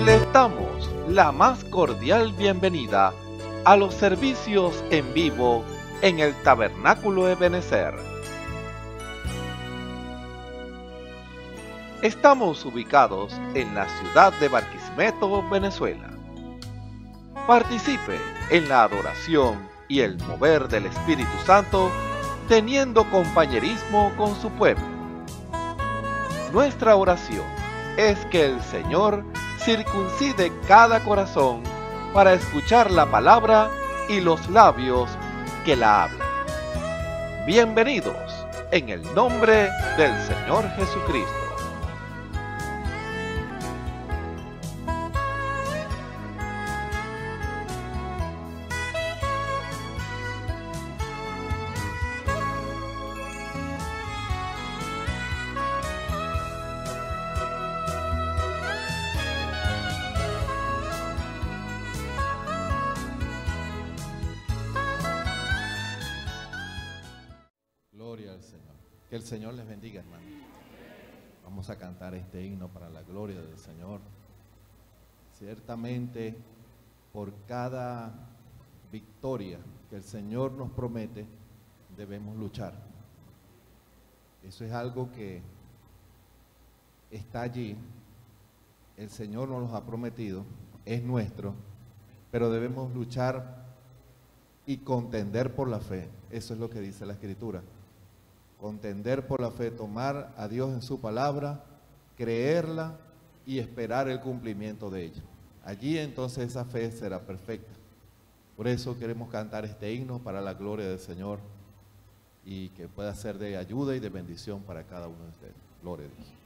Les damos la más cordial bienvenida a los servicios en vivo en el Tabernáculo Ebenezer. Estamos ubicados en la ciudad de Barquisimeto, Venezuela. Participe en la adoración y el mover del Espíritu Santo, teniendo compañerismo con su pueblo. Nuestra oración es que el Señor circuncide cada corazón para escuchar la palabra y los labios que la hablan. Bienvenidos en el nombre del Señor Jesucristo. Que el Señor les bendiga, hermano. Vamos a cantar este himno para la gloria del Señor. Ciertamente, por cada victoria que el Señor nos promete, debemos luchar. Eso es algo que está allí. El Señor nos lo ha prometido, es nuestro, pero debemos luchar y contender por la fe. Eso es lo que dice la Escritura. Contender por la fe, tomar a Dios en su palabra, creerla y esperar el cumplimiento de ella. Allí entonces esa fe será perfecta. Por eso queremos cantar este himno para la gloria del Señor y que pueda ser de ayuda y de bendición para cada uno de ustedes. Gloria a Dios.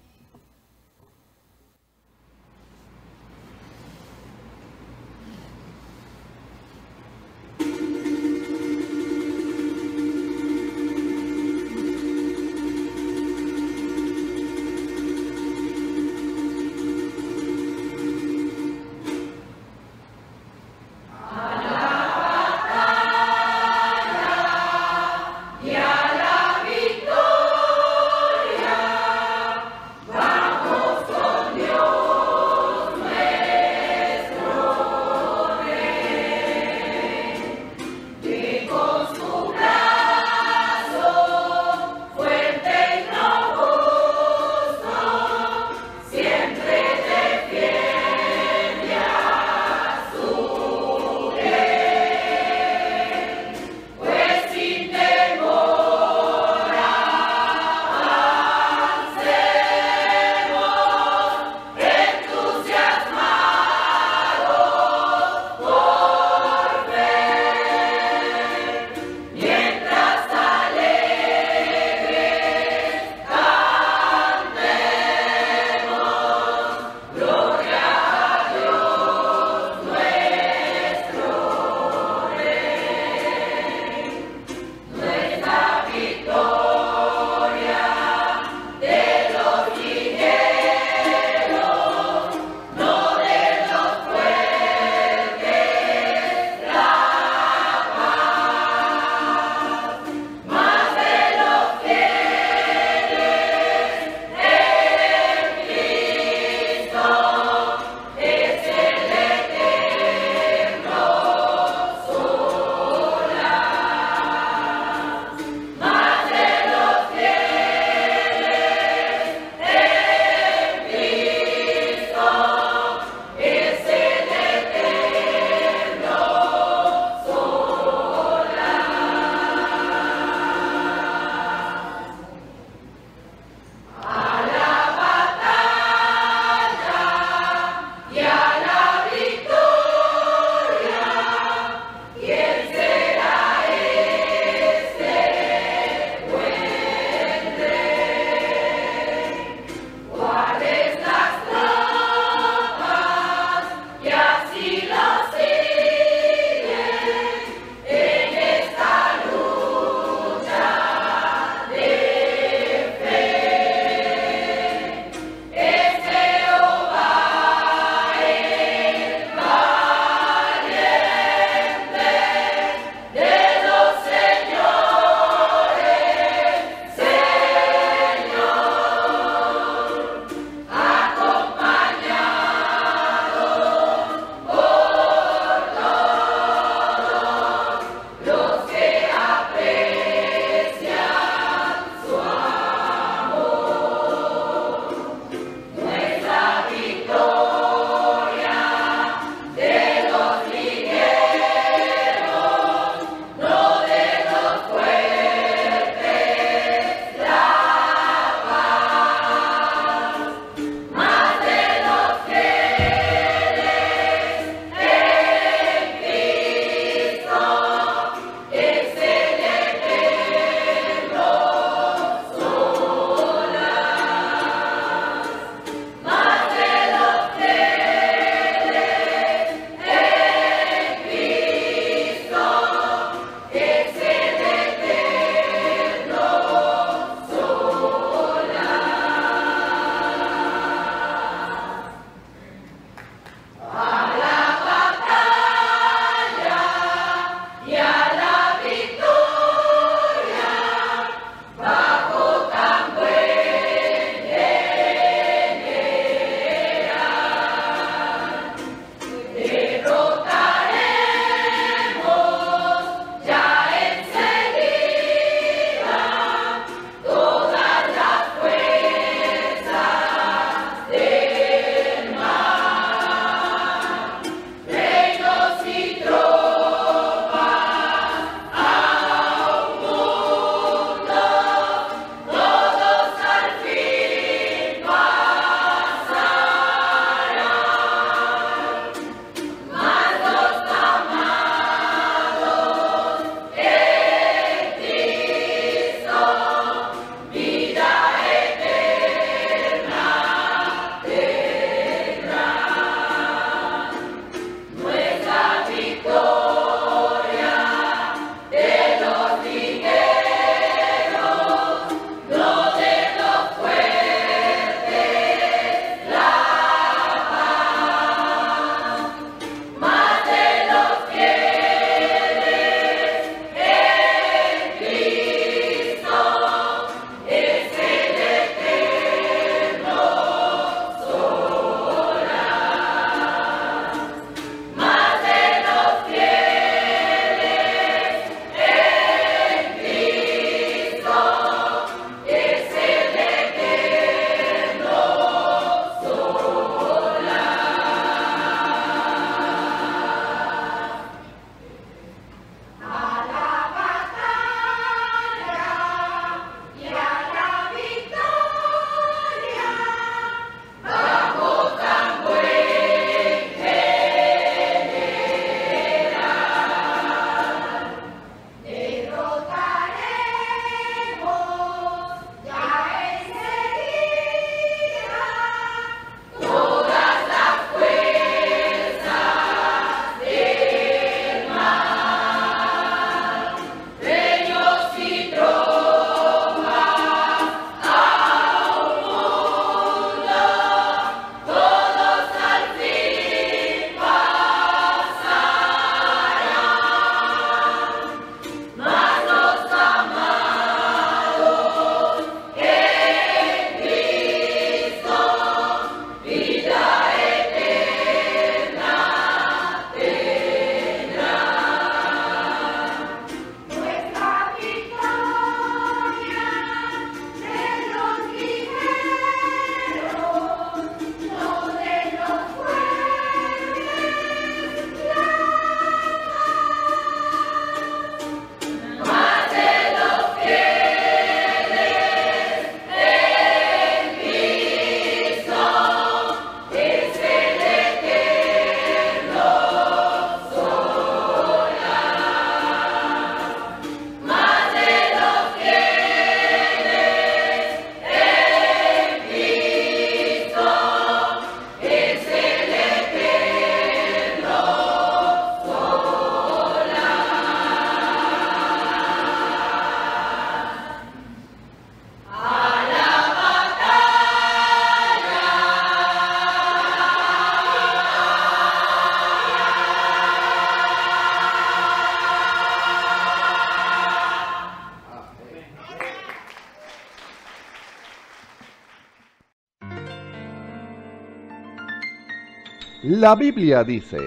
La Biblia dice,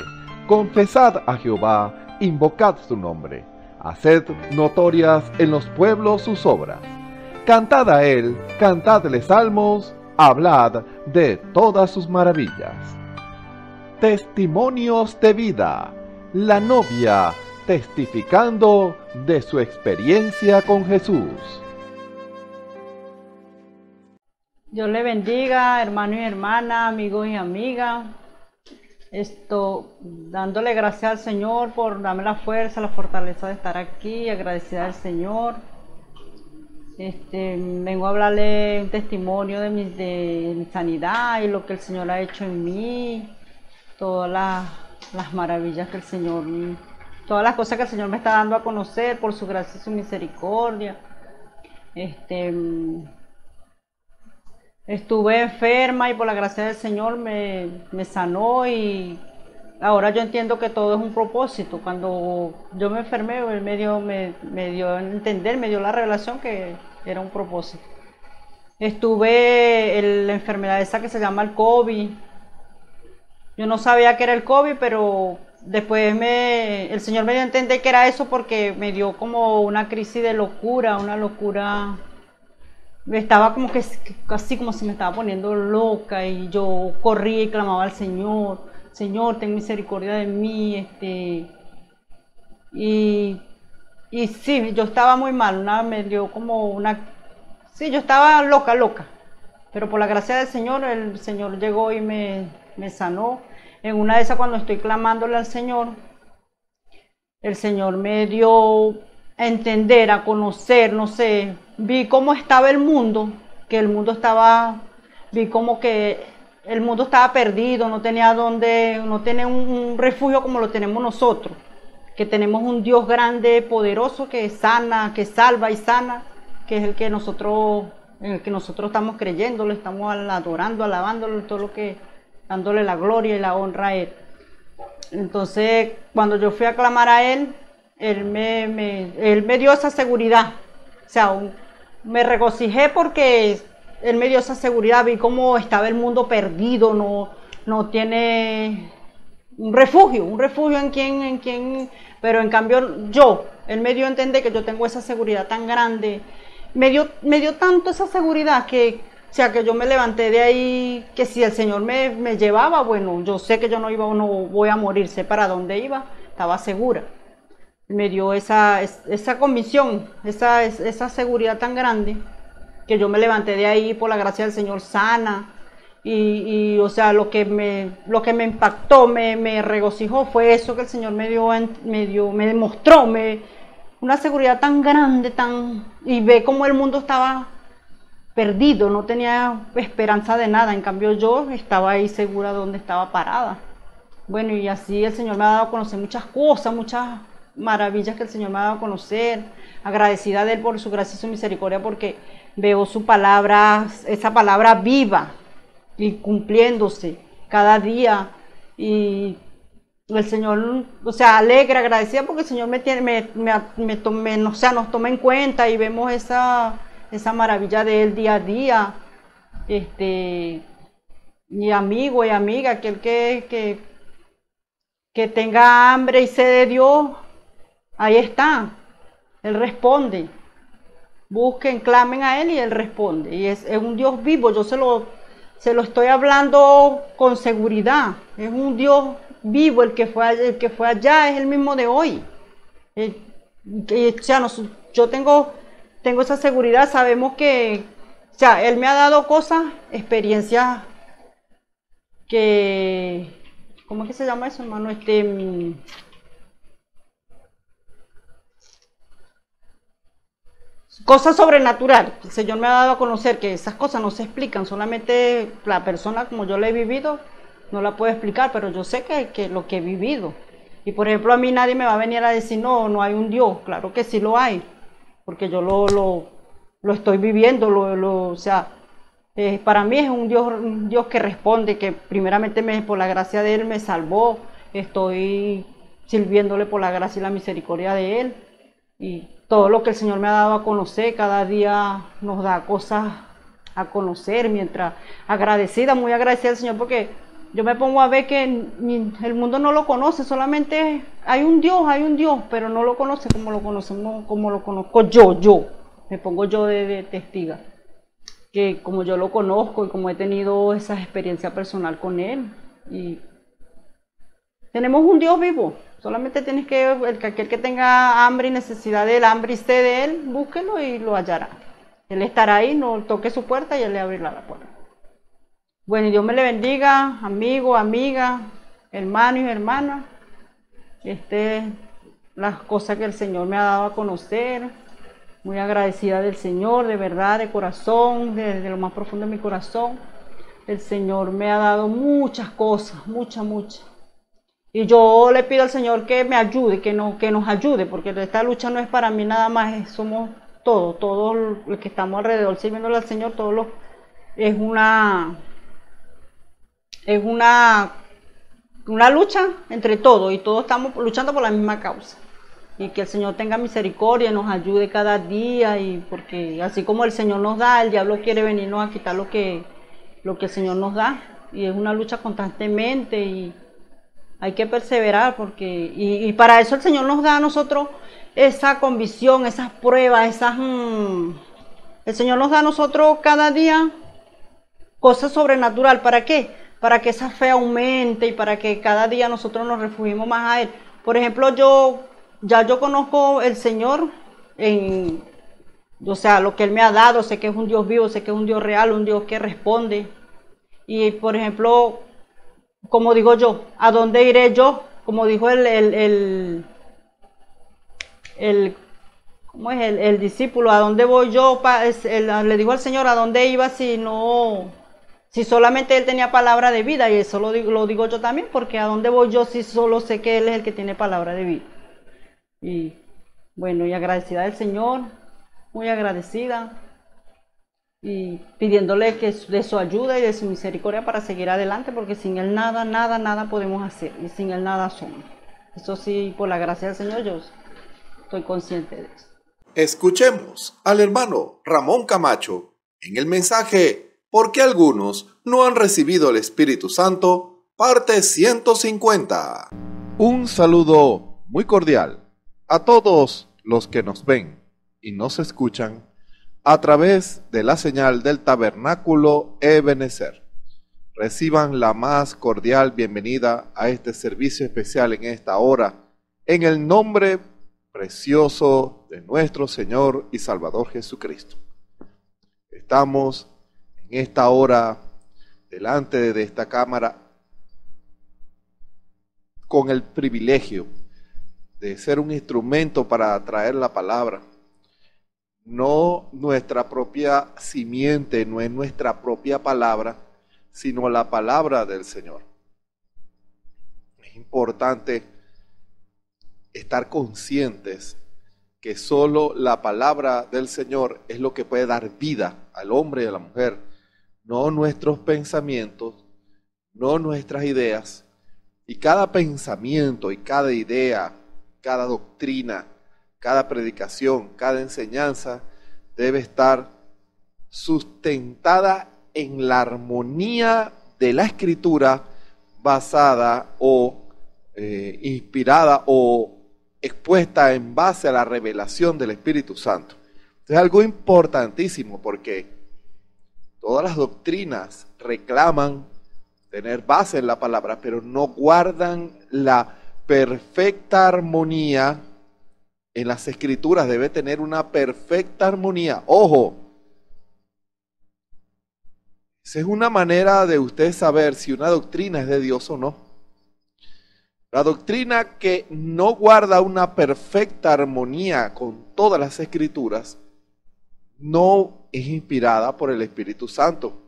confesad a Jehová, invocad su nombre, haced notorias en los pueblos sus obras. Cantad a él, cantadle salmos, hablad de todas sus maravillas. Testimonios de vida. La novia testificando de su experiencia con Jesús. Dios le bendiga, hermano y hermana, amigos y amigas. Dándole gracias al Señor por darme la fuerza, la fortaleza de estar aquí, agradecida al Señor. Vengo a hablarle un testimonio de mi sanidad y lo que el Señor ha hecho en mí, todas las maravillas que el Señor, todas las cosas que el Señor me está dando a conocer por su gracia y su misericordia. Estuve enferma y por la gracia del Señor me sanó, y ahora yo entiendo que todo es un propósito. Cuando yo me enfermé, Él me dio a entender, me dio la revelación que era un propósito. Estuve en la enfermedad esa que se llama el COVID. Yo no sabía que era el COVID, pero después el Señor me dio a entender que era eso, porque me dio como una crisis de locura, una locura. Estaba como que así como si me estaba poniendo loca, y yo corría y clamaba al Señor: Señor, ten misericordia de mí. Y sí, yo estaba muy mal, me dio como sí, yo estaba loca, pero por la gracia del Señor, el Señor llegó y me sanó. En una de esas, cuando estoy clamándole al Señor, el Señor me dio a entender, a conocer, no sé, vi cómo estaba el mundo, vi como que el mundo estaba perdido, no tenía un refugio como lo tenemos nosotros, que tenemos un Dios grande, poderoso, que sana, que salva y sana, que es en el que nosotros estamos creyendo, lo estamos adorando, alabándolo, todo lo que, dándole la gloria y la honra a Él. Entonces, cuando yo fui a clamar a Él, Él me dio esa seguridad. O sea, me regocijé porque Él me dio esa seguridad. Vi cómo estaba el mundo perdido, no tiene un refugio en quien, pero en cambio Él me dio a entender que yo tengo esa seguridad tan grande. Me dio tanto esa seguridad que, o sea, que yo me levanté de ahí, que si el Señor me llevaba, bueno, yo sé que yo no voy a morir, sé para dónde iba, estaba segura. Me dio esa convicción, esa seguridad tan grande, que yo me levanté de ahí por la gracia del Señor sana. Y o sea, lo que me impactó, me regocijó, fue eso que el Señor me demostró, una seguridad tan grande, y ve cómo el mundo estaba perdido, no tenía esperanza de nada. En cambio, yo estaba ahí segura de donde estaba parada. Bueno, y así el Señor me ha dado a conocer muchas cosas, muchas maravillas que el Señor me ha dado a conocer. Agradecida de Él por su gracia y su misericordia, porque veo su palabra, esa palabra viva y cumpliéndose cada día. Y el Señor, o sea, alegre, agradecida, porque el Señor nos toma en cuenta, y vemos esa maravilla de Él día a día. Mi amigo y amiga, aquel que tenga hambre y sed de Dios, ahí está, Él responde. Busquen, clamen a Él y Él responde. Y es un Dios vivo, yo se lo estoy hablando con seguridad. Es un Dios vivo, el que fue allá es el mismo de hoy. O sea, yo tengo esa seguridad. Sabemos que, o sea, Él me ha dado cosas, experiencias que, ¿cómo es que se llama eso, hermano? Cosas sobrenaturales. El Señor me ha dado a conocer que esas cosas no se explican, solamente la persona, como yo la he vivido, no la puede explicar, pero yo sé que lo que he vivido. Y por ejemplo, a mí nadie me va a venir a decir, no hay un Dios. Claro que sí lo hay, porque yo lo estoy viviendo, o sea, para mí es un Dios que responde, que primeramente por la gracia de Él me salvó. Estoy sirviéndole por la gracia y la misericordia de Él, y todo lo que el Señor me ha dado a conocer, cada día nos da cosas a conocer, mientras agradecida, muy agradecida al Señor, porque yo me pongo a ver que el mundo no lo conoce, solamente hay un Dios, pero no lo conoce como lo conocemos, como lo conozco yo. Me pongo yo de testiga, que como yo lo conozco y como he tenido esa experiencia personal con Él. Y tenemos un Dios vivo, solamente tienes que, aquel que tenga hambre y necesidad del hambre y sed de Él, búsquelo y lo hallará. Él estará ahí, no toque su puerta y Él le abrirá la puerta. Bueno, y Dios me le bendiga, amigo, amiga, hermano y hermana. Las cosas que el Señor me ha dado a conocer. Muy agradecida del Señor, de verdad, de corazón, desde lo más profundo de mi corazón. El Señor me ha dado muchas cosas, muchas. Y yo le pido al Señor que me ayude, que nos ayude, porque esta lucha no es para mí nada más, somos todos los que estamos alrededor sirviéndole al Señor, es una lucha entre todos y todos estamos luchando por la misma causa. Y que el Señor tenga misericordia y nos ayude cada día, y porque así como el Señor nos da, el diablo quiere venirnos a quitar lo que el Señor nos da. Y es una lucha constantemente y hay que perseverar y para eso el Señor nos da a nosotros esa convicción, esas pruebas, el Señor nos da a nosotros cada día cosas sobrenatural. ¿Para qué? Para que esa fe aumente y para que cada día nosotros nos refugiemos más a Él. Por ejemplo, yo conozco el Señor, o sea, lo que Él me ha dado, sé que es un Dios vivo, sé que es un Dios real, un Dios que responde. Y por ejemplo, como digo yo, ¿a dónde iré yo? Como dijo el discípulo, ¿a dónde voy yo? Le dijo al Señor, ¿a dónde iba si solamente Él tenía palabra de vida? Y eso lo digo yo también, porque ¿a dónde voy yo si solo sé que Él es el que tiene palabra de vida? Y bueno, y agradecida del Señor, muy agradecida, y pidiéndole de su ayuda y de su misericordia para seguir adelante, porque sin Él nada podemos hacer, y sin Él nada somos. Eso sí, por la gracia del Señor, yo estoy consciente de eso. Escuchemos al hermano Ramón Camacho en el mensaje ¿Por qué algunos no han recibido el Espíritu Santo? Parte 150. Un saludo muy cordial a todos los que nos ven y nos escuchan a través de la señal del Tabernáculo Ebenezer. Reciban la más cordial bienvenida a este servicio especial en esta hora, en el nombre precioso de nuestro Señor y Salvador Jesucristo. Estamos en esta hora delante de esta cámara con el privilegio de ser un instrumento para traer la palabra. No nuestra propia simiente, no es nuestra propia palabra, sino la palabra del Señor. Es importante estar conscientes que solo la palabra del Señor es lo que puede dar vida al hombre y a la mujer, no nuestros pensamientos, no nuestras ideas. Y cada pensamiento y cada idea, cada doctrina, cada predicación, cada enseñanza debe estar sustentada en la armonía de la Escritura, basada o inspirada o expuesta en base a la revelación del Espíritu Santo. Es algo importantísimo porque todas las doctrinas reclaman tener base en la palabra, pero no guardan la perfecta armonía. En las Escrituras debe tener una perfecta armonía. Ojo, esa es una manera de usted saber si una doctrina es de Dios o no. La doctrina que no guarda una perfecta armonía con todas las Escrituras no es inspirada por el Espíritu Santo.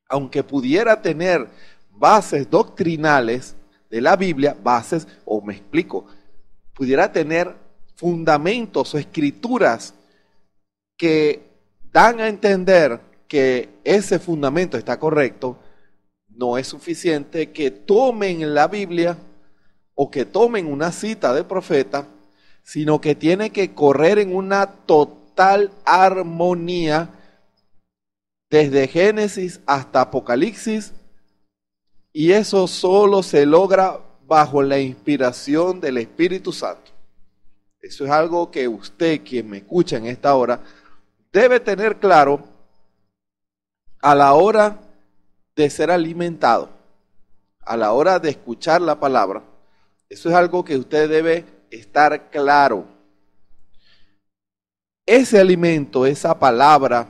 Aunque pudiera tener bases doctrinales de la Biblia, pudiera tener fundamentos o escrituras que dan a entender que ese fundamento está correcto, no es suficiente que tomen la Biblia o que tomen una cita del profeta, sino que tiene que correr en una total armonía desde Génesis hasta Apocalipsis, Y eso solo se logra bajo la inspiración del Espíritu Santo. Eso es algo que usted, quien me escucha en esta hora, debe tener claro a la hora de ser alimentado, a la hora de escuchar la palabra. Eso es algo que usted debe estar claro. Ese alimento, esa palabra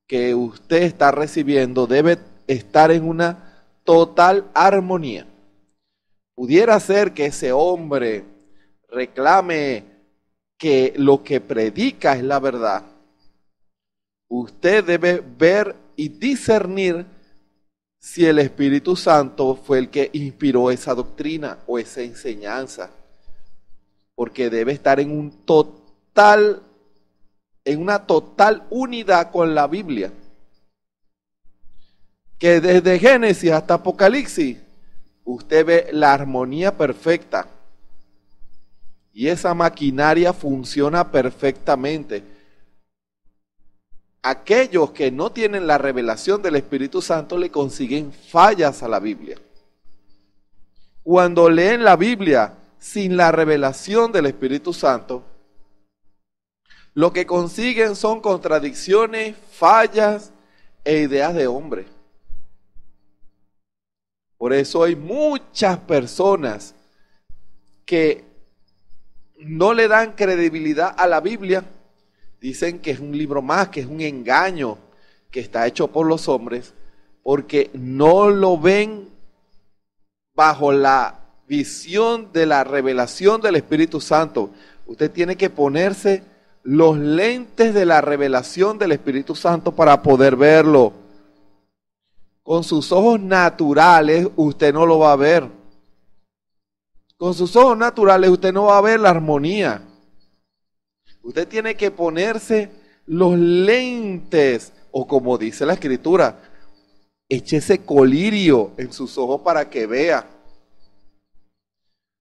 que usted está recibiendo debe estar en una total armonía. Pudiera ser que ese hombre reclame que lo que predica es la verdad. Usted debe ver y discernir si el Espíritu Santo fue el que inspiró esa doctrina o esa enseñanza, porque debe estar en una total unidad con la Biblia, que desde Génesis hasta Apocalipsis usted ve la armonía perfecta y esa maquinaria funciona perfectamente. Aquellos que no tienen la revelación del Espíritu Santo le consiguen fallas a la Biblia. Cuando leen la Biblia sin la revelación del Espíritu Santo, lo que consiguen son contradicciones, fallas e ideas de hombre. Por eso hay muchas personas que no le dan credibilidad a la Biblia. Dicen que es un libro más, que es un engaño, que está hecho por los hombres, porque no lo ven bajo la visión de la revelación del Espíritu Santo. Usted tiene que ponerse los lentes de la revelación del Espíritu Santo para poder verlo. Con sus ojos naturales usted no lo va a ver. Con sus ojos naturales usted no va a ver la armonía. Usted tiene que ponerse los lentes, o como dice la Escritura, échese colirio en sus ojos para que vea.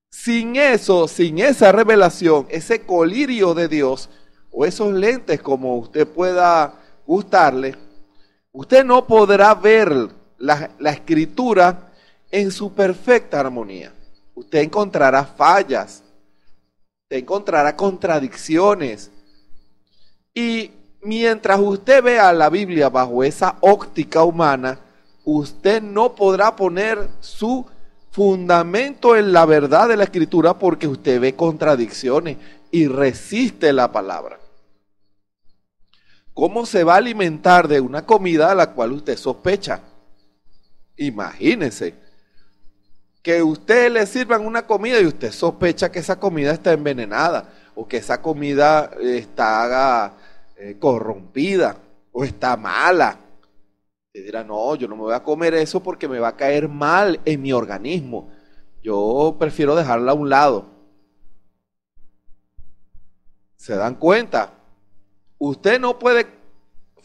Sin eso, sin esa revelación, ese colirio de Dios, o esos lentes como usted pueda gustarle, usted no podrá ver la Escritura en su perfecta armonía. Usted encontrará fallas. Te encontrará contradicciones. Y mientras usted vea la Biblia bajo esa óptica humana, usted no podrá poner su fundamento en la verdad de la Escritura porque usted ve contradicciones y resiste la palabra. ¿Cómo se va a alimentar de una comida a la cual usted sospecha? Imagínese que usted le sirvan una comida y usted sospecha que esa comida está envenenada o que esa comida está corrompida o está mala. Usted dirá, no, yo no me voy a comer eso porque me va a caer mal en mi organismo. Yo prefiero dejarla a un lado. ¿Se dan cuenta? Usted no puede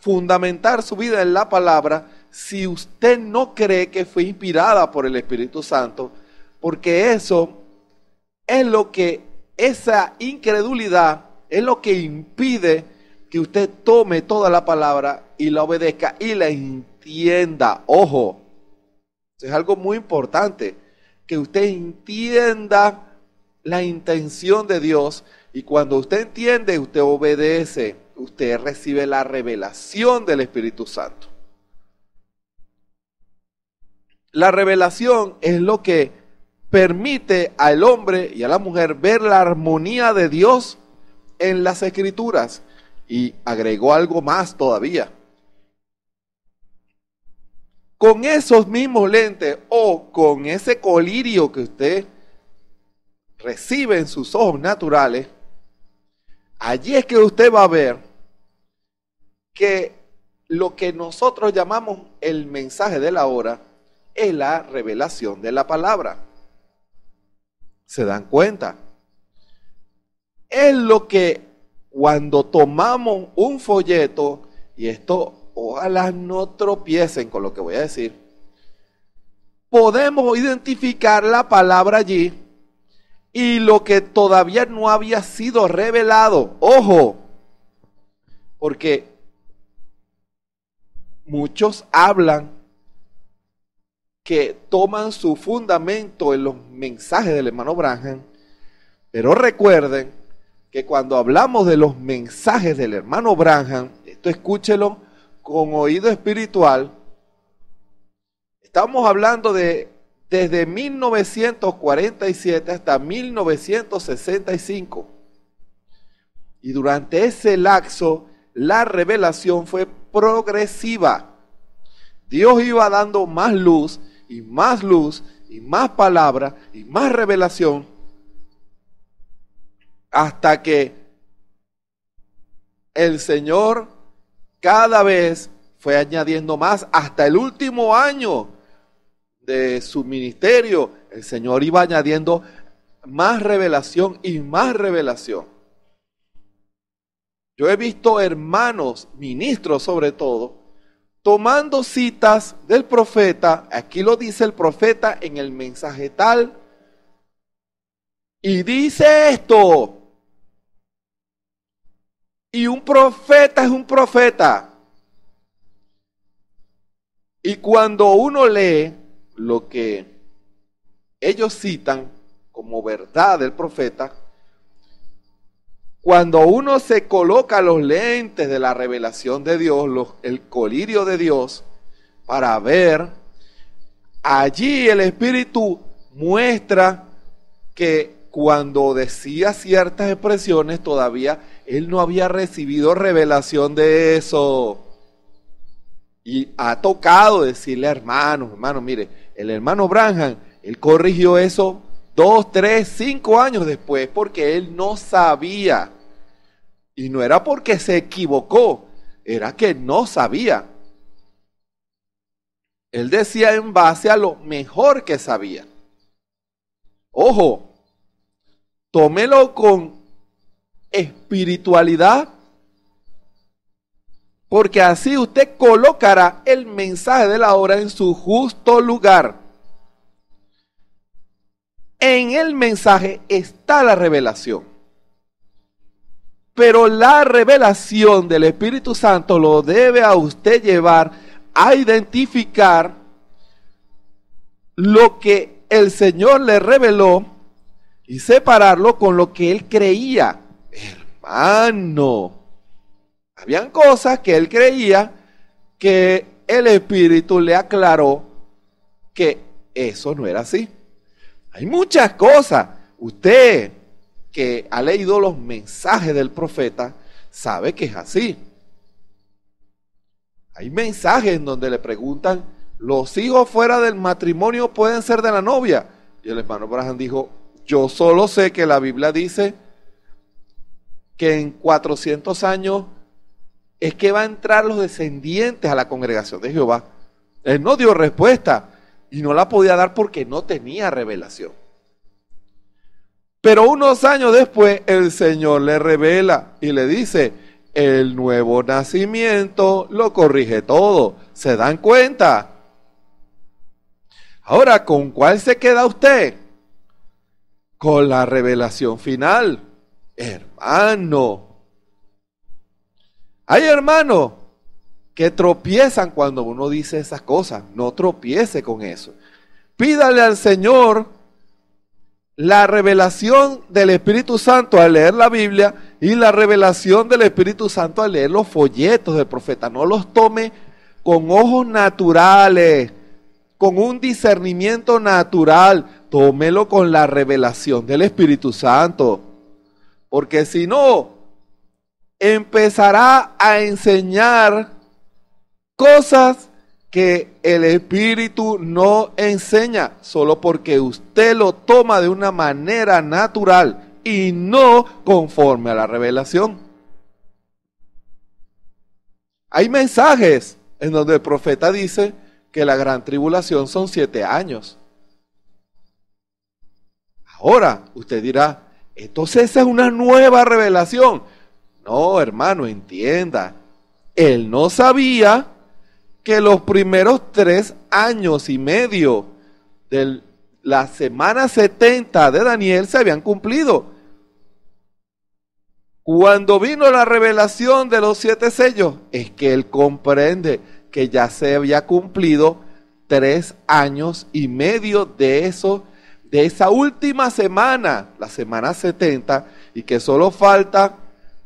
fundamentar su vida en la palabra si usted no cree que fue inspirada por el Espíritu Santo, porque eso es lo que, esa incredulidad es lo que impide que usted tome toda la palabra y la obedezca y la entienda. Ojo, eso es algo muy importante, que usted entienda la intención de Dios, y cuando usted entiende, usted obedece, usted recibe la revelación del Espíritu Santo. La revelación es lo que permite al hombre y a la mujer ver la armonía de Dios en las Escrituras. Y agregó algo más todavía. Con esos mismos lentes o con ese colirio que usted recibe en sus ojos naturales, allí es que usted va a ver que lo que nosotros llamamos el mensaje de la hora es la revelación de la palabra. ¿Se dan cuenta? Es lo que cuando tomamos un folleto, y esto ojalá no tropiecen con lo que voy a decir, podemos identificar la palabra allí y lo que todavía no había sido revelado. Ojo, porque muchos hablan que toman su fundamento en los mensajes del hermano Branham, pero recuerden que cuando hablamos de los mensajes del hermano Branham, esto escúchelo con oído espiritual, estamos hablando de desde 1947 hasta 1965. Y durante ese lapso, la revelación fue progresiva. Dios iba dando más luz y más palabra y más revelación, hasta que el Señor cada vez fue añadiendo más. Hasta el último año de su ministerio, el Señor iba añadiendo más revelación y más revelación. Yo he visto hermanos, ministros sobre todo, tomando citas del profeta, aquí lo dice el profeta en el mensaje tal, y dice esto. Y un profeta es un profeta. Y cuando uno lee lo que ellos citan como verdad del profeta, cuando uno se coloca los lentes de la revelación de Dios, el colirio de Dios, para ver, allí el Espíritu muestra que cuando decía ciertas expresiones todavía él no había recibido revelación de eso. Y ha tocado decirle a hermanos, mire, el hermano Branham, él corrigió eso 2, 3, 5 años después, porque él no sabía. Y no era porque se equivocó, era que no sabía. Él decía en base a lo mejor que sabía. Ojo, tómelo con espiritualidad, porque así usted colocará el mensaje de la hora en su justo lugar. En el mensaje está la revelación, pero la revelación del Espíritu Santo lo debe a usted llevar a identificar lo que el Señor le reveló y separarlo con lo que él creía. Hermano, habían cosas que él creía que el Espíritu le aclaró que eso no era así. Hay muchas cosas. Usted que ha leído los mensajes del profeta sabe que es así. Hay mensajes en donde le preguntan, ¿los hijos fuera del matrimonio pueden ser de la novia? Y el hermano Branham dijo, yo solo sé que la Biblia dice que en 400 años es que va a entrar los descendientes a la congregación de Jehová. Él no dio respuesta y no la podía dar porque no tenía revelación. Pero unos años después el Señor le revela y le dice, el nuevo nacimiento lo corrige todo. ¿Se dan cuenta? Ahora, ¿con cuál se queda usted? Con la revelación final. Hermano. Hay hermanos que tropiezan cuando uno dice esas cosas. No tropiece con eso. Pídale al Señor la revelación del Espíritu Santo al leer la Biblia y la revelación del Espíritu Santo al leer los folletos del profeta. No los tome con ojos naturales, con un discernimiento natural. Tómelo con la revelación del Espíritu Santo. Porque si no, empezará a enseñar cosas que el Espíritu no enseña, solo porque usted lo toma de una manera natural y no conforme a la revelación. Hay mensajes en donde el profeta dice que la gran tribulación son 7 años. Ahora, usted dirá, entonces esa es una nueva revelación. No, hermano, entienda. Él no sabía que los primeros 3 años y medio de la semana 70 de Daniel se habían cumplido. Cuando vino la revelación de los 7 sellos, es que él comprende que ya se había cumplido 3 años y medio de esa última semana, la semana 70, y que solo falta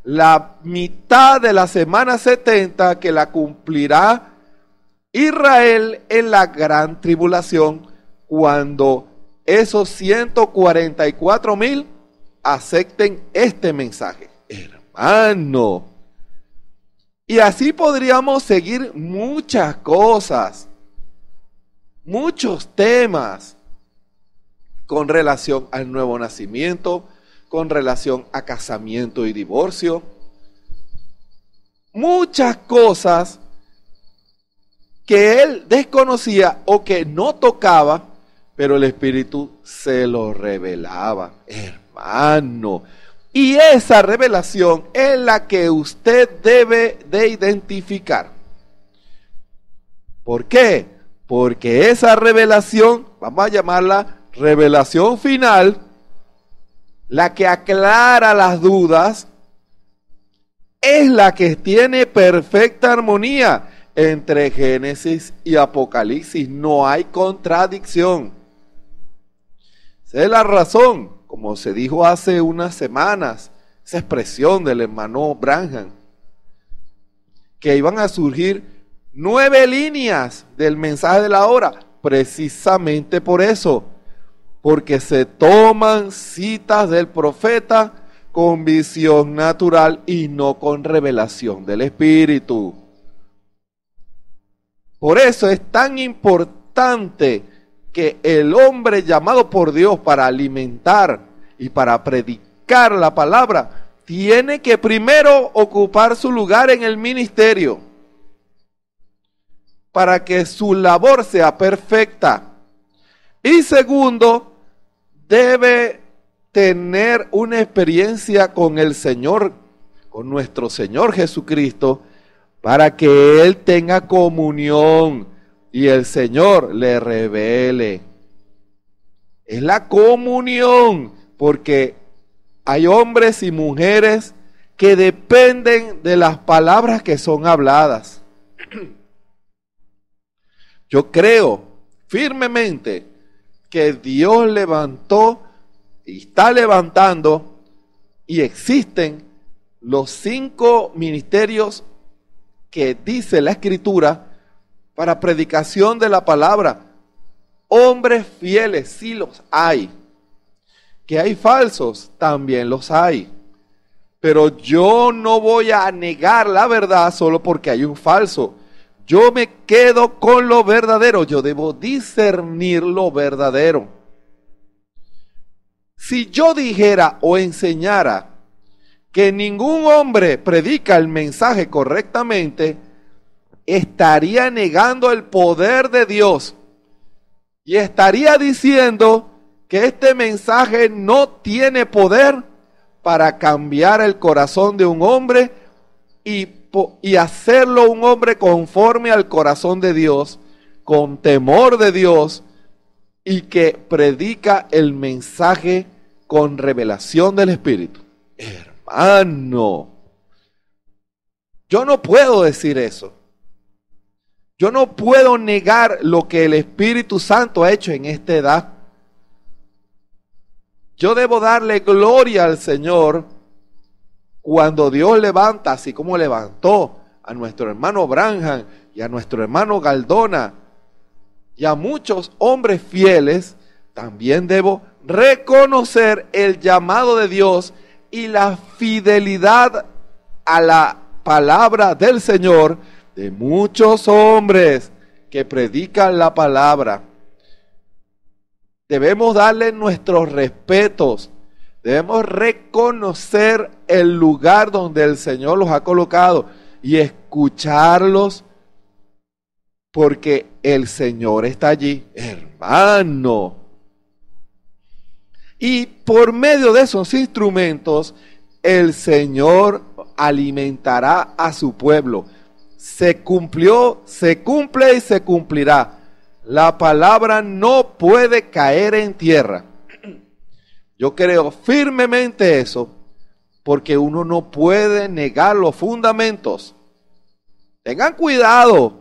la mitad de la semana 70 que la cumplirá Israel en la gran tribulación, cuando esos 144,000 acepten este mensaje. Hermano. Y así podríamos seguir muchas cosas, muchos temas con relación al nuevo nacimiento, con relación a casamiento y divorcio. Muchas cosas que él desconocía o que no tocaba, pero el Espíritu se lo revelaba, hermano. Y esa revelación es la que usted debe de identificar. ¿Por qué? Porque esa revelación, vamos a llamarla revelación final, la que aclara las dudas, es la que tiene perfecta armonía entre Génesis y Apocalipsis. No hay contradicción. Esa es la razón, como se dijo hace unas semanas, esa expresión del hermano Branham, que iban a surgir 9 líneas del mensaje de la hora, precisamente por eso, porque se toman citas del profeta con visión natural y no con revelación del Espíritu. Por eso es tan importante que el hombre llamado por Dios para alimentar y para predicar la palabra tiene que primero ocupar su lugar en el ministerio para que su labor sea perfecta. Y segundo, debe tener una experiencia con el Señor, con nuestro Señor Jesucristo, para que Él tenga comunión y el Señor le revele. Es la comunión, porque hay hombres y mujeres que dependen de las palabras que son habladas. Yo creo firmemente que Dios levantó y está levantando, y existen los 5 ministerios que dice la Escritura para predicación de la palabra. Hombres fieles, sí los hay. Que hay falsos, también los hay. Pero yo no voy a negar la verdad solo porque hay un falso. Yo me quedo con lo verdadero. Yo debo discernir lo verdadero. Si yo dijera o enseñara que ningún hombre predica el mensaje correctamente, estaría negando el poder de Dios y estaría diciendo que este mensaje no tiene poder para cambiar el corazón de un hombre y hacerlo un hombre conforme al corazón de Dios, con temor de Dios, y que predica el mensaje con revelación del Espíritu. Hermano, yo no puedo decir eso. Yo no puedo negar lo que el Espíritu Santo ha hecho en esta edad. Yo debo darle gloria al Señor cuando Dios levanta, así como levantó a nuestro hermano Branham y a nuestro hermano Galdona y a muchos hombres fieles. También debo reconocer el llamado de Dios y la fidelidad a la palabra del Señor de muchos hombres que predican la palabra. Debemos darle nuestros respetos, debemos reconocer el lugar donde el Señor los ha colocado y escucharlos, porque el Señor está allí, hermano. Y por medio de esos instrumentos, el Señor alimentará a su pueblo. Se cumplió, se cumple y se cumplirá. La palabra no puede caer en tierra. Yo creo firmemente eso, porque uno no puede negar los fundamentos. Tengan cuidado.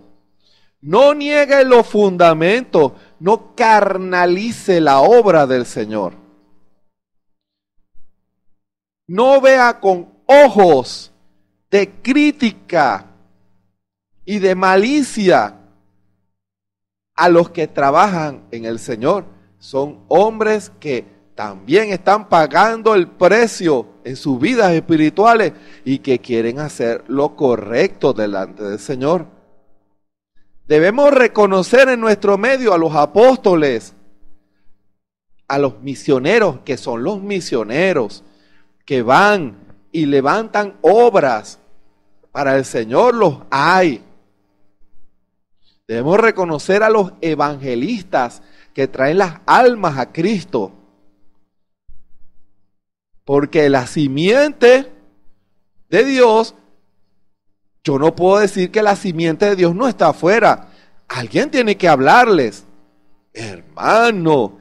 No niegue los fundamentos, no carnalice la obra del Señor. No vea con ojos de crítica y de malicia a los que trabajan en el Señor. Son hombres que también están pagando el precio en sus vidas espirituales y que quieren hacer lo correcto delante del Señor. Debemos reconocer en nuestro medio a los apóstoles, a los misioneros, que son los misioneros, que van y levantan obras para el Señor, los hay. Debemos reconocer a los evangelistas que traen las almas a Cristo. Porque la simiente de Dios, yo no puedo decir que la simiente de Dios no está afuera. Alguien tiene que hablarles, hermano.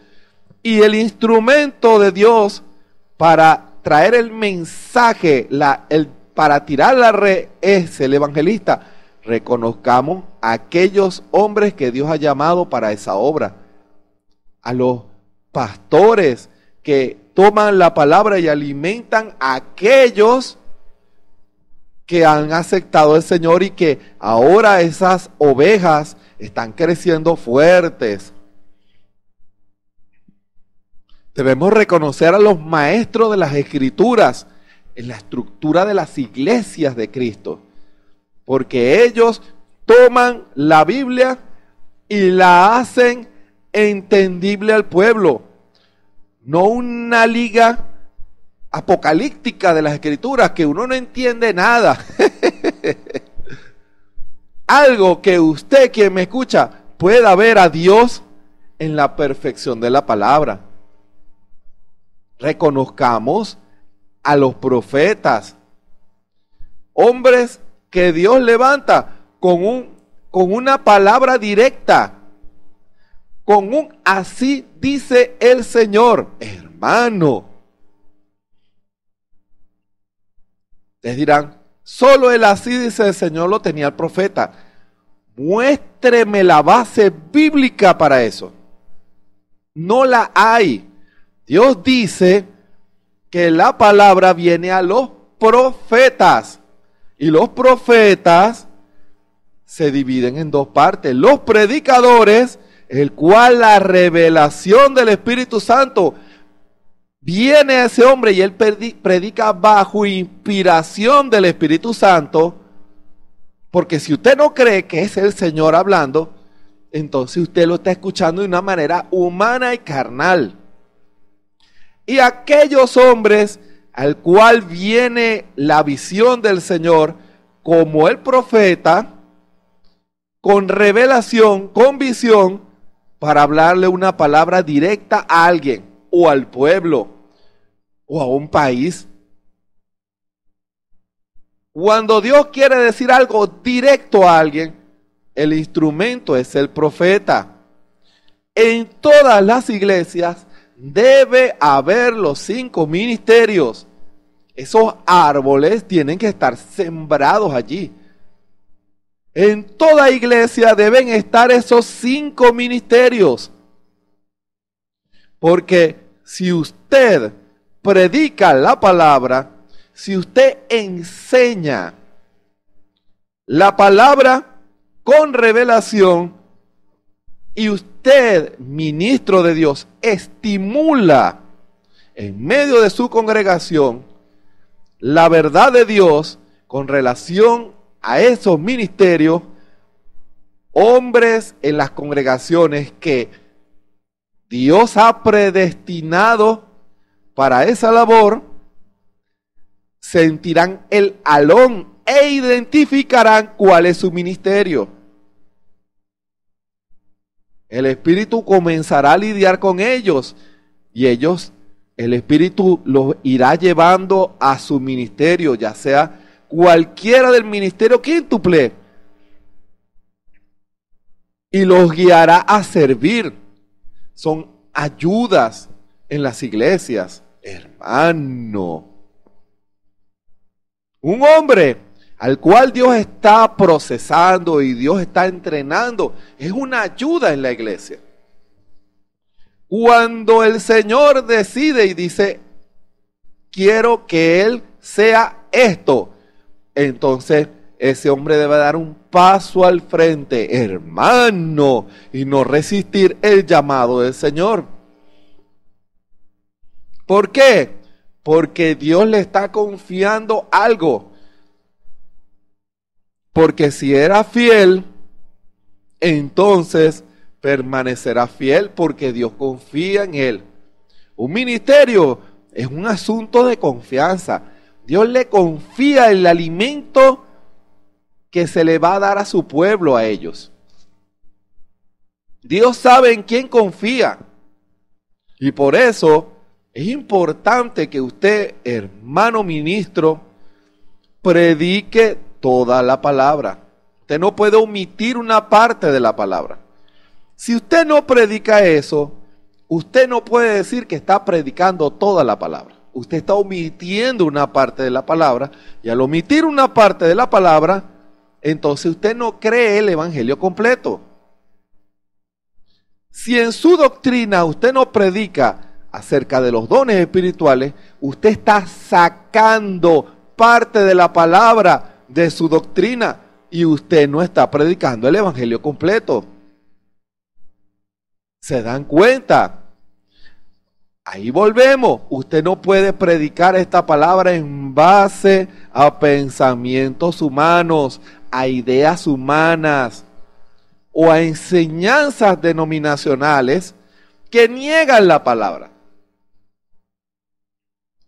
Y el instrumento de Dios para traer el mensaje, para tirar la red es el evangelista. Reconozcamos a aquellos hombres que Dios ha llamado para esa obra. A los pastores que toman la palabra y alimentan a aquellos que han aceptado al Señor y que ahora esas ovejas están creciendo fuertes. Debemos reconocer a los maestros de las Escrituras en la estructura de las iglesias de Cristo, porque ellos toman la Biblia y la hacen entendible al pueblo, no una liga apocalíptica de las Escrituras que uno no entiende nada. Algo que usted, quien me escucha, pueda ver a Dios en la perfección de la palabra. Reconozcamos a los profetas, hombres que Dios levanta con una palabra directa, con un así dice el Señor. Hermano, les dirán, solo el así dice el Señor lo tenía el profeta. Muéstreme la base bíblica para eso. No la hay. Dios dice que la palabra viene a los profetas. Y los profetas se dividen en dos partes. Los predicadores, el cual la revelación del Espíritu Santo viene a ese hombre y él predica bajo inspiración del Espíritu Santo. Porque si usted no cree que es el Señor hablando, entonces usted lo está escuchando de una manera humana y carnal. Y aquellos hombres al cual viene la visión del Señor, como el profeta, con revelación, con visión, para hablarle una palabra directa a alguien, o al pueblo, o a un país. Cuando Dios quiere decir algo directo a alguien, el instrumento es el profeta. En todas las iglesias debe haber los 5 ministerios. Esos árboles tienen que estar sembrados allí. En toda iglesia deben estar esos 5 ministerios. Porque si usted predica la palabra, si usted enseña la palabra con revelación y usted, ministro de Dios, estimula en medio de su congregación la verdad de Dios con relación a esos ministerios, hombres en las congregaciones que Dios ha predestinado para esa labor, sentirán el alón e identificarán cuál es su ministerio. El Espíritu comenzará a lidiar con ellos y el Espíritu los irá llevando a su ministerio, ya sea cualquiera del ministerio quíntuple, y los guiará a servir. Son ayudas en las iglesias, hermano. Un hombre al cual Dios está procesando y Dios está entrenando, es una ayuda en la iglesia. Cuando el Señor decide y dice, quiero que Él sea esto, entonces ese hombre debe dar un paso al frente, hermano, y no resistir el llamado del Señor. ¿Por qué? Porque Dios le está confiando algo. Porque si era fiel, entonces permanecerá fiel porque Dios confía en él. Un ministerio es un asunto de confianza. Dios le confía el alimento que se le va a dar a su pueblo, a ellos. Dios sabe en quién confía. Y por eso es importante que usted, hermano ministro, predique toda la palabra. Usted no puede omitir una parte de la palabra. Si usted no predica eso, usted no puede decir que está predicando toda la palabra. Usted está omitiendo una parte de la palabra, y al omitir una parte de la palabra, entonces usted no cree el evangelio completo. Si en su doctrina usted no predica acerca de los dones espirituales, usted está sacando parte de la palabra de su doctrina y usted no está predicando el evangelio completo. ¿Se dan cuenta? Ahí volvemos. Usted no puede predicar esta palabra en base a pensamientos humanos, a ideas humanas o a enseñanzas denominacionales que niegan la palabra.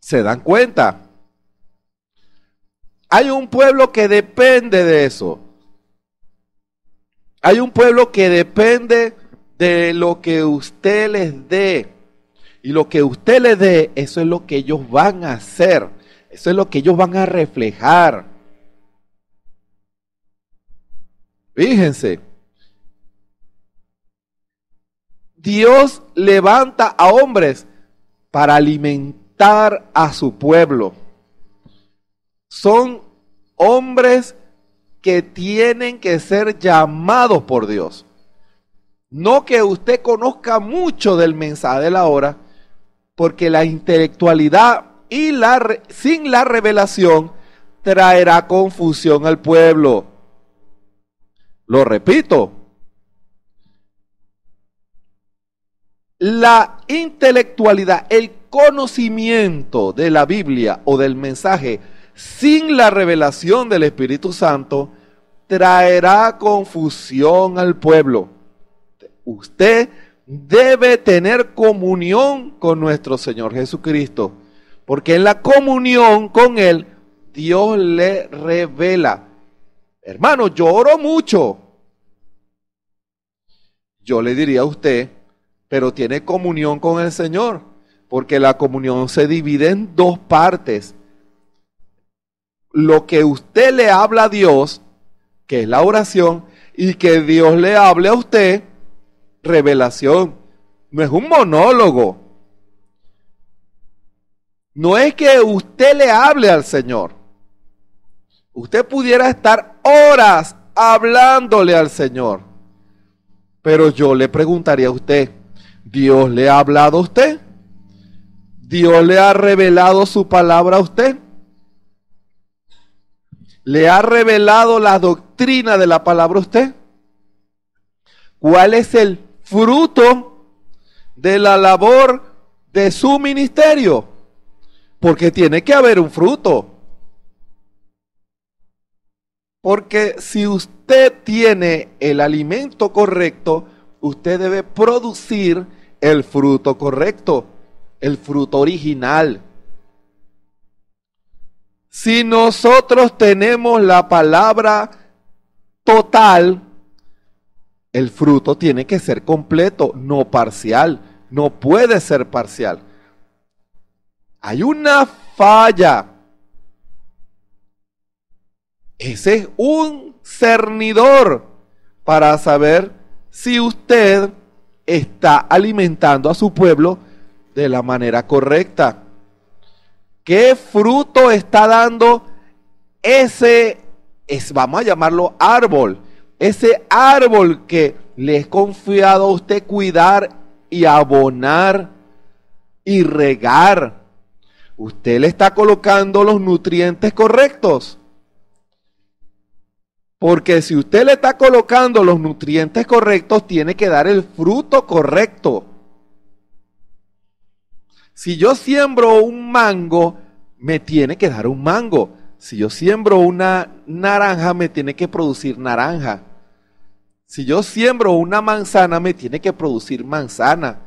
¿Se dan cuenta? Hay un pueblo que depende de eso. Hay un pueblo que depende de lo que usted les dé. Y lo que usted les dé, eso es lo que ellos van a hacer. Eso es lo que ellos van a reflejar. Fíjense. Dios levanta a hombres para alimentar a su pueblo. Son hombres que tienen que ser llamados por Dios. No que usted conozca mucho del mensaje de la hora, porque la intelectualidad y sin la revelación traerá confusión al pueblo. Lo repito. La intelectualidad, el conocimiento de la Biblia o del mensaje sin la revelación del Espíritu Santo traerá confusión al pueblo. Usted debe tener comunión con nuestro Señor Jesucristo, porque en la comunión con Él, Dios le revela. Hermano, yo oro mucho. Yo le diría a usted, pero tiene comunión con el Señor, porque la comunión se divide en dos partes. Lo que usted le habla a Dios, que es la oración, y que Dios le hable a usted, revelación. No es un monólogo. No es que usted le hable al Señor. Usted pudiera estar horas hablándole al Señor. Pero yo le preguntaría a usted, ¿Dios le ha hablado a usted? ¿Dios le ha revelado su palabra a usted? ¿Le ha revelado la doctrina de la palabra a usted? ¿Cuál es el fruto de la labor de su ministerio? Porque tiene que haber un fruto. Porque si usted tiene el alimento correcto, usted debe producir el fruto correcto, el fruto original. Si nosotros tenemos la palabra total, el fruto tiene que ser completo, no parcial, no puede ser parcial. Hay una falla. Ese es un cernidor para saber si usted está alimentando a su pueblo de la manera correcta. ¿Qué fruto está dando ese vamos a llamarlo árbol, ese árbol que le es confiado a usted cuidar y abonar y regar. Usted le está colocando los nutrientes correctos. Porque si usted le está colocando los nutrientes correctos, tiene que dar el fruto correcto. Si yo siembro un mango, me tiene que dar un mango. Si yo siembro una naranja, me tiene que producir naranja. Si yo siembro una manzana, me tiene que producir manzana.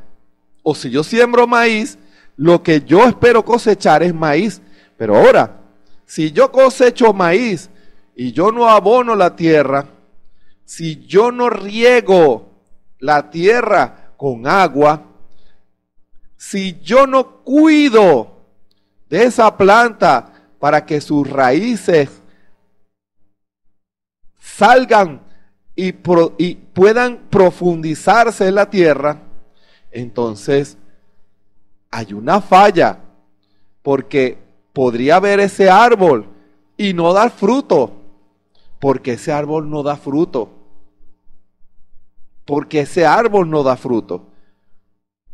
O si yo siembro maíz, lo que yo espero cosechar es maíz. Pero ahora, si yo cosecho maíz y yo no abono la tierra, si yo no riego la tierra con agua, si yo no cuido de esa planta para que sus raíces salgan y puedan profundizarse en la tierra, entonces hay una falla, porque podría haber ese árbol y no dar fruto. Porque ese árbol no da fruto. Porque ese árbol no da fruto.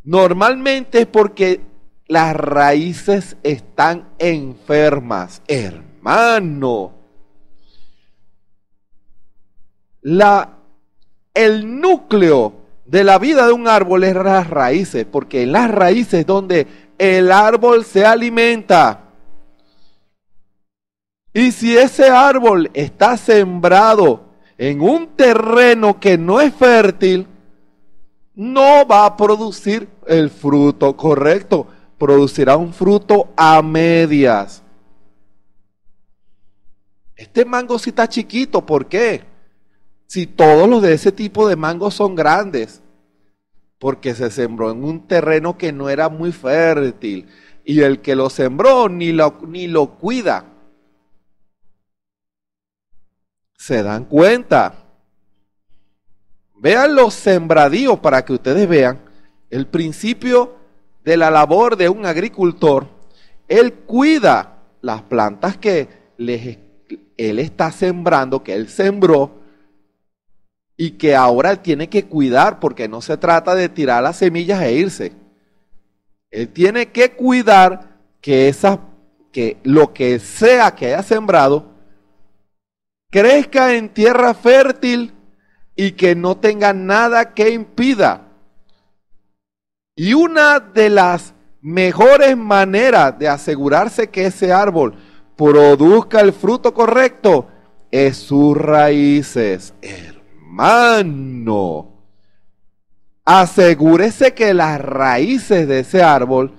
Normalmente es porque las raíces están enfermas, hermano. El núcleo de la vida de un árbol es las raíces, porque en las raíces es donde el árbol se alimenta. Y si ese árbol está sembrado en un terreno que no es fértil, no va a producir el fruto correcto, producirá un fruto a medias. Este mango sí está chiquito, ¿por qué? Si todos los de ese tipo de mangos son grandes, porque se sembró en un terreno que no era muy fértil, y el que lo sembró ni lo cuida. ¿Se dan cuenta? Vean los sembradíos para que ustedes vean el principio de la labor de un agricultor. Él cuida las plantas que él está sembrando, que él sembró, y que ahora él tiene que cuidar, porque no se trata de tirar las semillas e irse. Él tiene que cuidar que lo que sea que haya sembrado crezca en tierra fértil y que no tenga nada que impida. Y una de las mejores maneras de asegurarse que ese árbol produzca el fruto correcto es sus raíces. Hermano, asegúrese que las raíces de ese árbol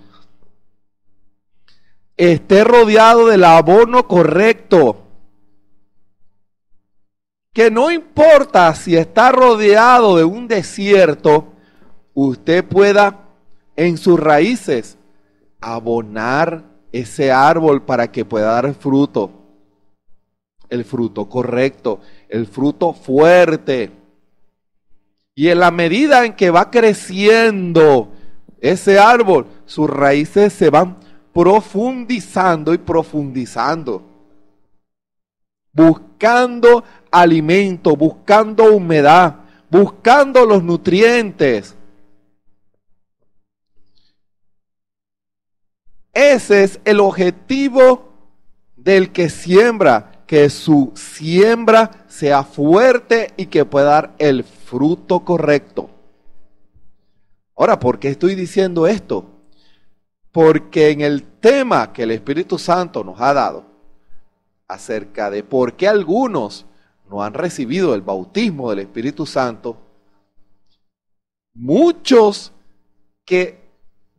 esté rodeado del abono correcto. Que no importa si está rodeado de un desierto, usted pueda en sus raíces abonar ese árbol para que pueda dar fruto. El fruto correcto, el fruto fuerte. Y en la medida en que va creciendo ese árbol, sus raíces se van profundizando y profundizando. Buscando alimento, buscando humedad, buscando los nutrientes. Ese es el objetivo del que siembra, que su siembra sea fuerte y que pueda dar el fruto correcto. Ahora, ¿por qué estoy diciendo esto? Porque en el tema que el Espíritu Santo nos ha dado acerca de por qué algunos no han recibido el bautismo del Espíritu Santo, muchos que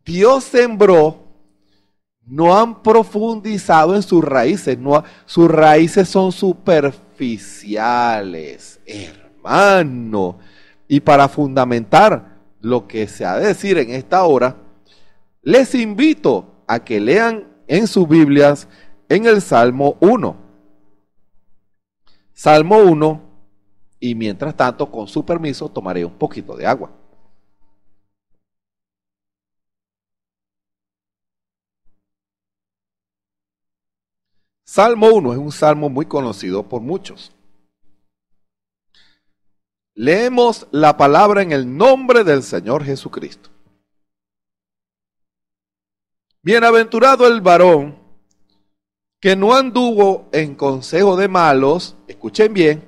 Dios sembró no han profundizado en sus raíces, sus raíces son superficiales, hermano. Y para fundamentar lo que se ha de decir en esta hora, les invito a que lean en sus Biblias en el Salmo 1. Salmo 1, y mientras tanto, con su permiso, tomaré un poquito de agua. Salmo 1 es un salmo muy conocido por muchos. Leemos la palabra en el nombre del Señor Jesucristo. Bienaventurado el varón que no anduvo en consejo de malos, escuchen bien,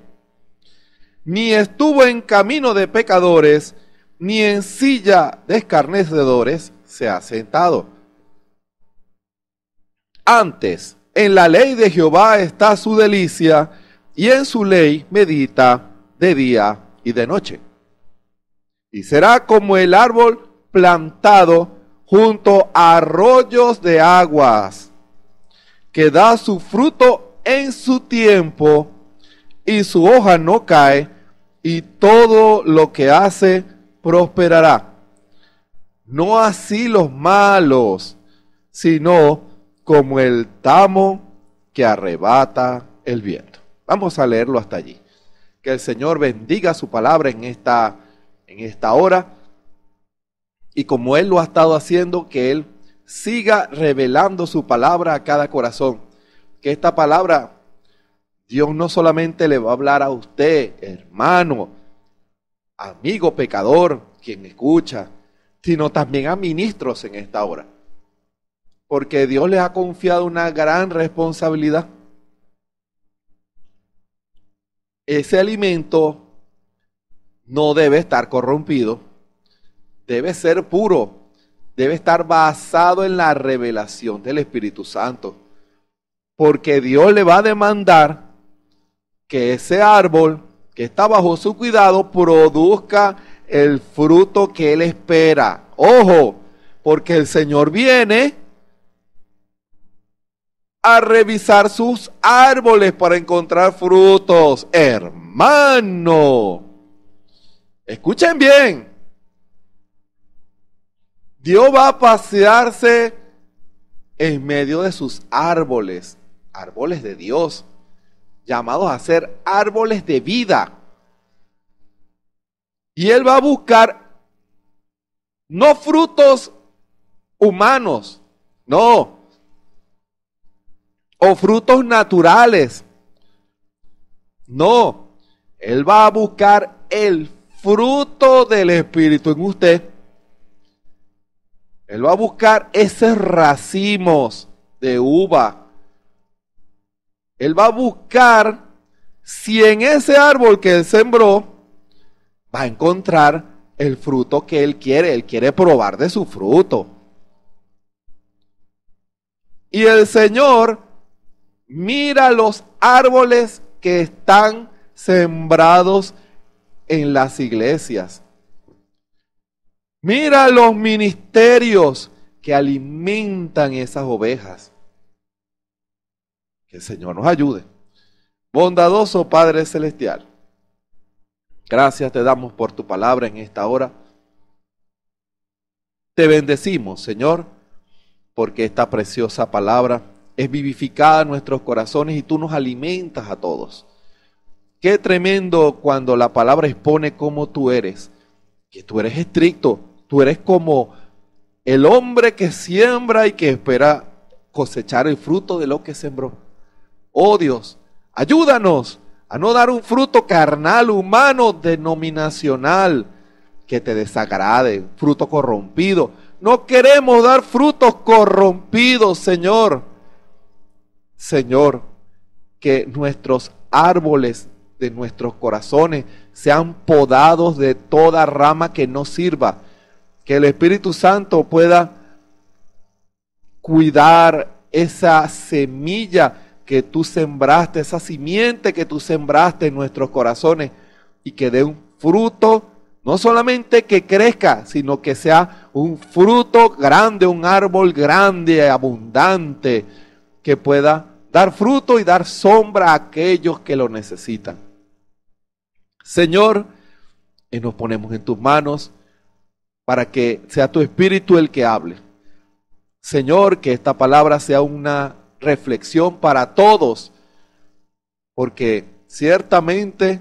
ni estuvo en camino de pecadores, ni en silla de escarnecedores se ha sentado. Antes, en la ley de Jehová está su delicia, y en su ley medita de día y de noche. Y será como el árbol plantado junto a arroyos de aguas, que da su fruto en su tiempo, y su hoja no cae, y todo lo que hace prosperará. No así los malos, sino como el tamo que arrebata el viento. Vamos a leerlo hasta allí. Que el Señor bendiga su palabra en esta hora. Y como Él lo ha estado haciendo, que Él siga revelando su palabra a cada corazón. Que esta palabra, Dios no solamente le va a hablar a usted, hermano, amigo pecador, quien escucha, sino también a ministros en esta hora. Porque Dios les ha confiado una gran responsabilidad. Ese alimento no debe estar corrompido, debe ser puro, debe estar basado en la revelación del Espíritu Santo. Porque Dios le va a demandar que ese árbol que está bajo su cuidado produzca el fruto que Él espera. Ojo, porque el Señor viene a revisar sus árboles para encontrar frutos. Hermano, escuchen bien. Dios va a pasearse en medio de sus árboles, árboles de Dios, llamados a ser árboles de vida. Y Él va a buscar no frutos humanos, no, o frutos naturales. No, Él va a buscar el fruto del Espíritu en usted. Él va a buscar esos racimos de uva. Él va a buscar si en ese árbol que Él sembró va a encontrar el fruto que Él quiere. Él quiere probar de su fruto. Y el Señor mira los árboles que están sembrados en las iglesias. Mira los ministerios que alimentan esas ovejas. Que el Señor nos ayude. Bondadoso Padre Celestial, gracias te damos por tu palabra en esta hora. Te bendecimos, Señor, porque esta preciosa palabra es vivificada en nuestros corazones y tú nos alimentas a todos. Qué tremendo cuando la palabra expone cómo tú eres, que tú eres estricto, tú eres como el hombre que siembra y que espera cosechar el fruto de lo que sembró. Oh Dios, ayúdanos a no dar un fruto carnal, humano, denominacional, que te desagrade, fruto corrompido. No queremos dar frutos corrompidos, Señor. Señor, que nuestros árboles de nuestros corazones sean podados de toda rama que no sirva. Que el Espíritu Santo pueda cuidar esa semilla que tú sembraste, esa simiente que tú sembraste en nuestros corazones y que dé un fruto, no solamente que crezca, sino que sea un fruto grande, un árbol grande, abundante, que pueda dar fruto y dar sombra a aquellos que lo necesitan. Señor, y nos ponemos en tus manos para que sea tu Espíritu el que hable. Señor, que esta palabra sea una reflexión para todos, porque ciertamente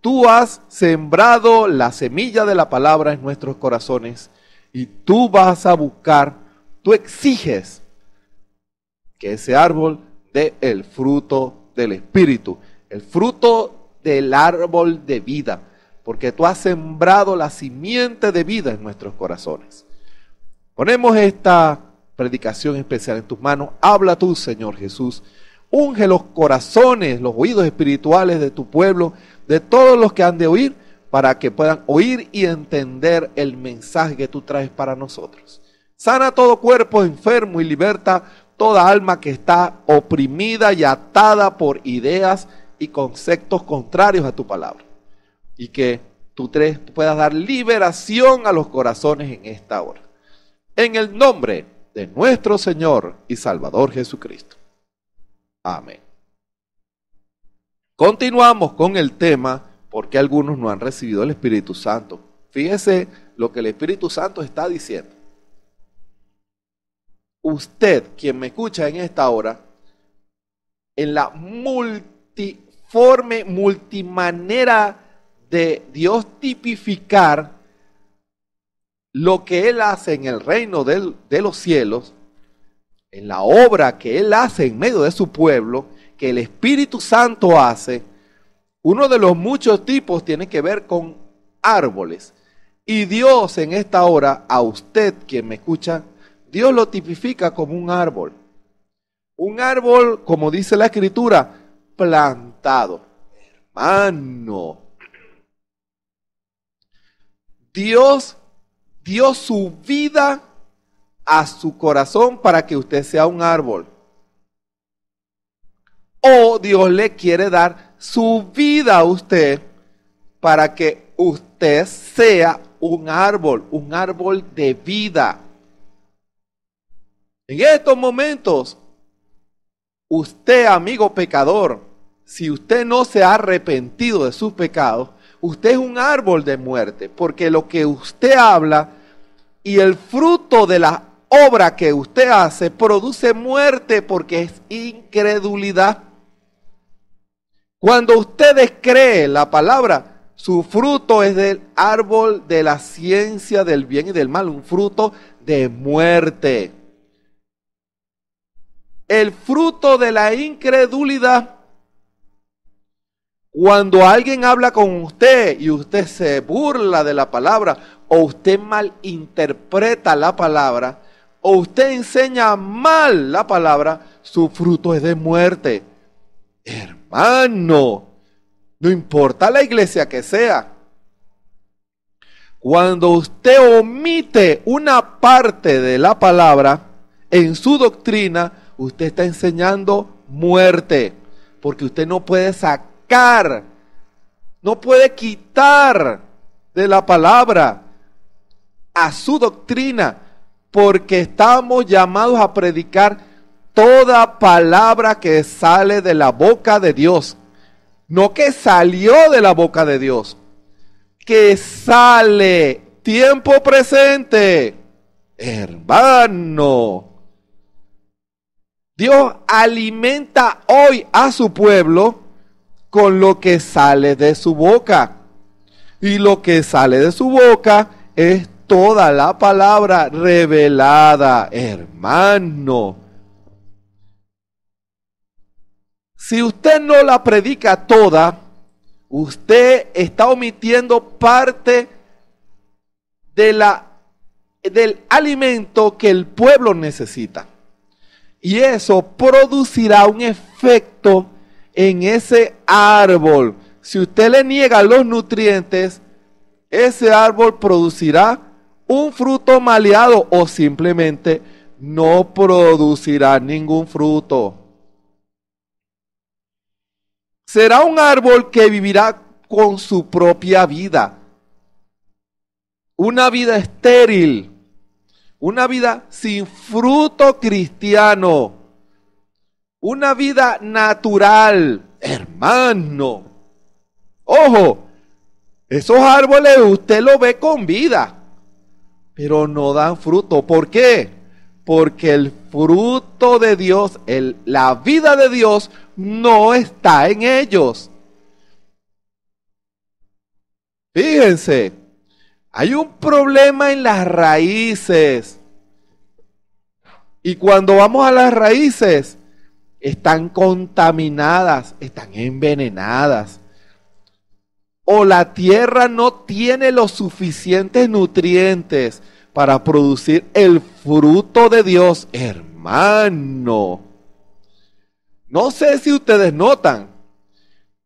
tú has sembrado la semilla de la palabra en nuestros corazones y tú vas a buscar, tú exiges que ese árbol del fruto del Espíritu, el fruto del árbol de vida, porque tú has sembrado la simiente de vida en nuestros corazones. Ponemos esta predicación especial en tus manos. Habla tú, Señor Jesús. Unge los corazones, los oídos espirituales de tu pueblo, de todos los que han de oír, para que puedan oír y entender el mensaje que tú traes para nosotros. Sana todo cuerpo enfermo y liberta toda alma que está oprimida y atada por ideas y conceptos contrarios a tu palabra. Y que tú puedas dar liberación a los corazones en esta hora. En el nombre de nuestro Señor y Salvador Jesucristo. Amén. Continuamos con el tema, ¿por qué algunos no han recibido el Espíritu Santo? Fíjese lo que el Espíritu Santo está diciendo. Usted, quien me escucha en esta hora, en la multimanera de Dios tipificar lo que Él hace en el reino de los cielos, en la obra que Él hace en medio de su pueblo, que el Espíritu Santo hace, uno de los muchos tipos tiene que ver con árboles. Y Dios en esta hora, a usted quien me escucha, Dios lo tipifica como un árbol. Un árbol, como dice la Escritura, plantado. Hermano, Dios dio su vida a su corazón para que usted sea un árbol. O Dios le quiere dar su vida a usted para que usted sea un árbol de vida. En estos momentos, usted, amigo pecador, si usted no se ha arrepentido de sus pecados, usted es un árbol de muerte, porque lo que usted habla y el fruto de la obra que usted hace produce muerte, porque es incredulidad. Cuando ustedes creen la palabra, su fruto es del árbol de la ciencia del bien y del mal, un fruto de muerte. El fruto de la incredulidad, cuando alguien habla con usted y usted se burla de la palabra, o usted malinterpreta la palabra, o usted enseña mal la palabra, su fruto es de muerte. Hermano, no importa la iglesia que sea. Cuando usted omite una parte de la palabra en su doctrina, usted está enseñando muerte, porque usted no puede sacar, no puede quitar de la palabra a su doctrina, porque estamos llamados a predicar toda palabra que sale de la boca de Dios, no que salió de la boca de Dios, que sale, tiempo presente, hermano. Dios alimenta hoy a su pueblo con lo que sale de su boca. Y lo que sale de su boca es toda la palabra revelada, hermano. Si usted no la predica toda, usted está omitiendo parte del alimento que el pueblo necesita. Y eso producirá un efecto en ese árbol. Si usted le niega los nutrientes, ese árbol producirá un fruto maleado o simplemente no producirá ningún fruto. Será un árbol que vivirá con su propia vida. Una vida estéril. Una vida sin fruto cristiano. Una vida natural. Hermano. Ojo, esos árboles usted los ve con vida, pero no dan fruto. ¿Por qué? Porque el fruto de Dios, la vida de Dios, no está en ellos. Fíjense, hay un problema en las raíces. Y cuando vamos a las raíces, están contaminadas, están envenenadas. O la tierra no tiene los suficientes nutrientes para producir el fruto de Dios, hermano. No sé si ustedes notan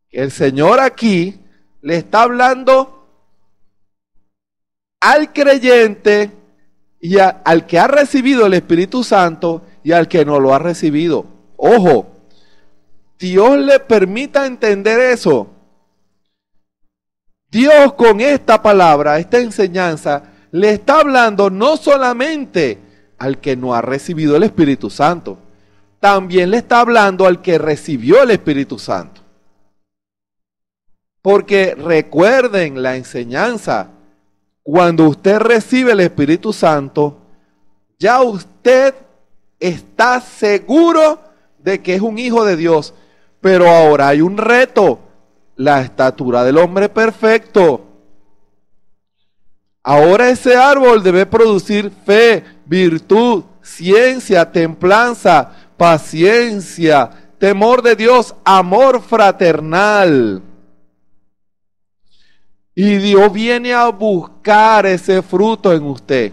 que el Señor aquí le está hablando al creyente y al que ha recibido el Espíritu Santo y al que no lo ha recibido. Ojo, Dios le permita entender eso. Dios con esta palabra, esta enseñanza, le está hablando no solamente al que no ha recibido el Espíritu Santo, también le está hablando al que recibió el Espíritu Santo. Porque recuerden la enseñanza, cuando usted recibe el Espíritu Santo, ya usted está seguro de que es un hijo de Dios. Pero ahora hay un reto, la estatura del hombre perfecto. Ahora ese árbol debe producir fe, virtud, ciencia, templanza, paciencia, temor de Dios, amor fraternal. Y Dios viene a buscar ese fruto en usted.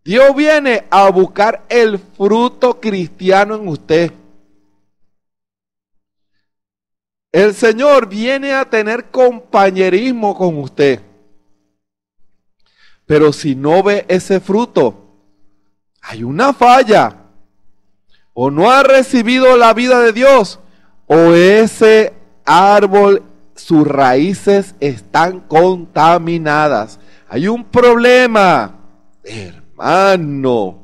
Dios viene a buscar el fruto cristiano en usted. El Señor viene a tener compañerismo con usted. Pero si no ve ese fruto, hay una falla. O no ha recibido la vida de Dios, o ese árbol, sus raíces están contaminadas. Hay un problema, hermano.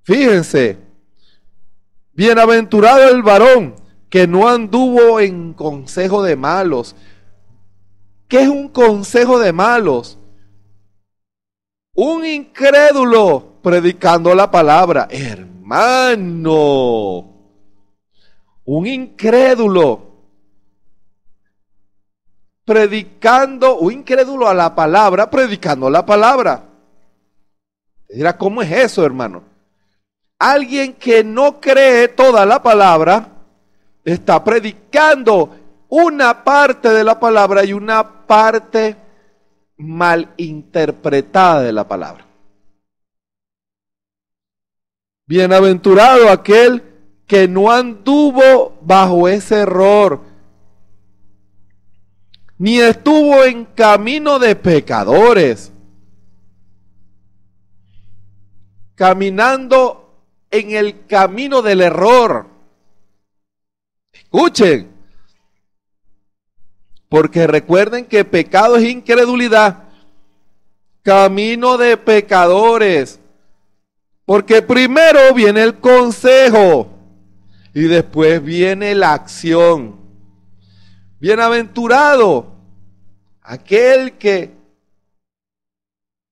Fíjense, bienaventurado el varón que no anduvo en consejo de malos. ¿Qué es un consejo de malos? Un incrédulo predicando la palabra, hermano. Un incrédulo predicando, un incrédulo a la palabra, predicando la palabra. Dirá, ¿cómo es eso, hermano? Alguien que no cree toda la palabra está predicando una parte de la palabra y una parte mal interpretada de la palabra. Bienaventurado aquel que no anduvo bajo ese error, ni estuvo en camino de pecadores, caminando en el camino del error. Escuchen, porque recuerden que pecado es incredulidad, camino de pecadores, porque primero viene el consejo y después viene la acción. Bienaventurado aquel que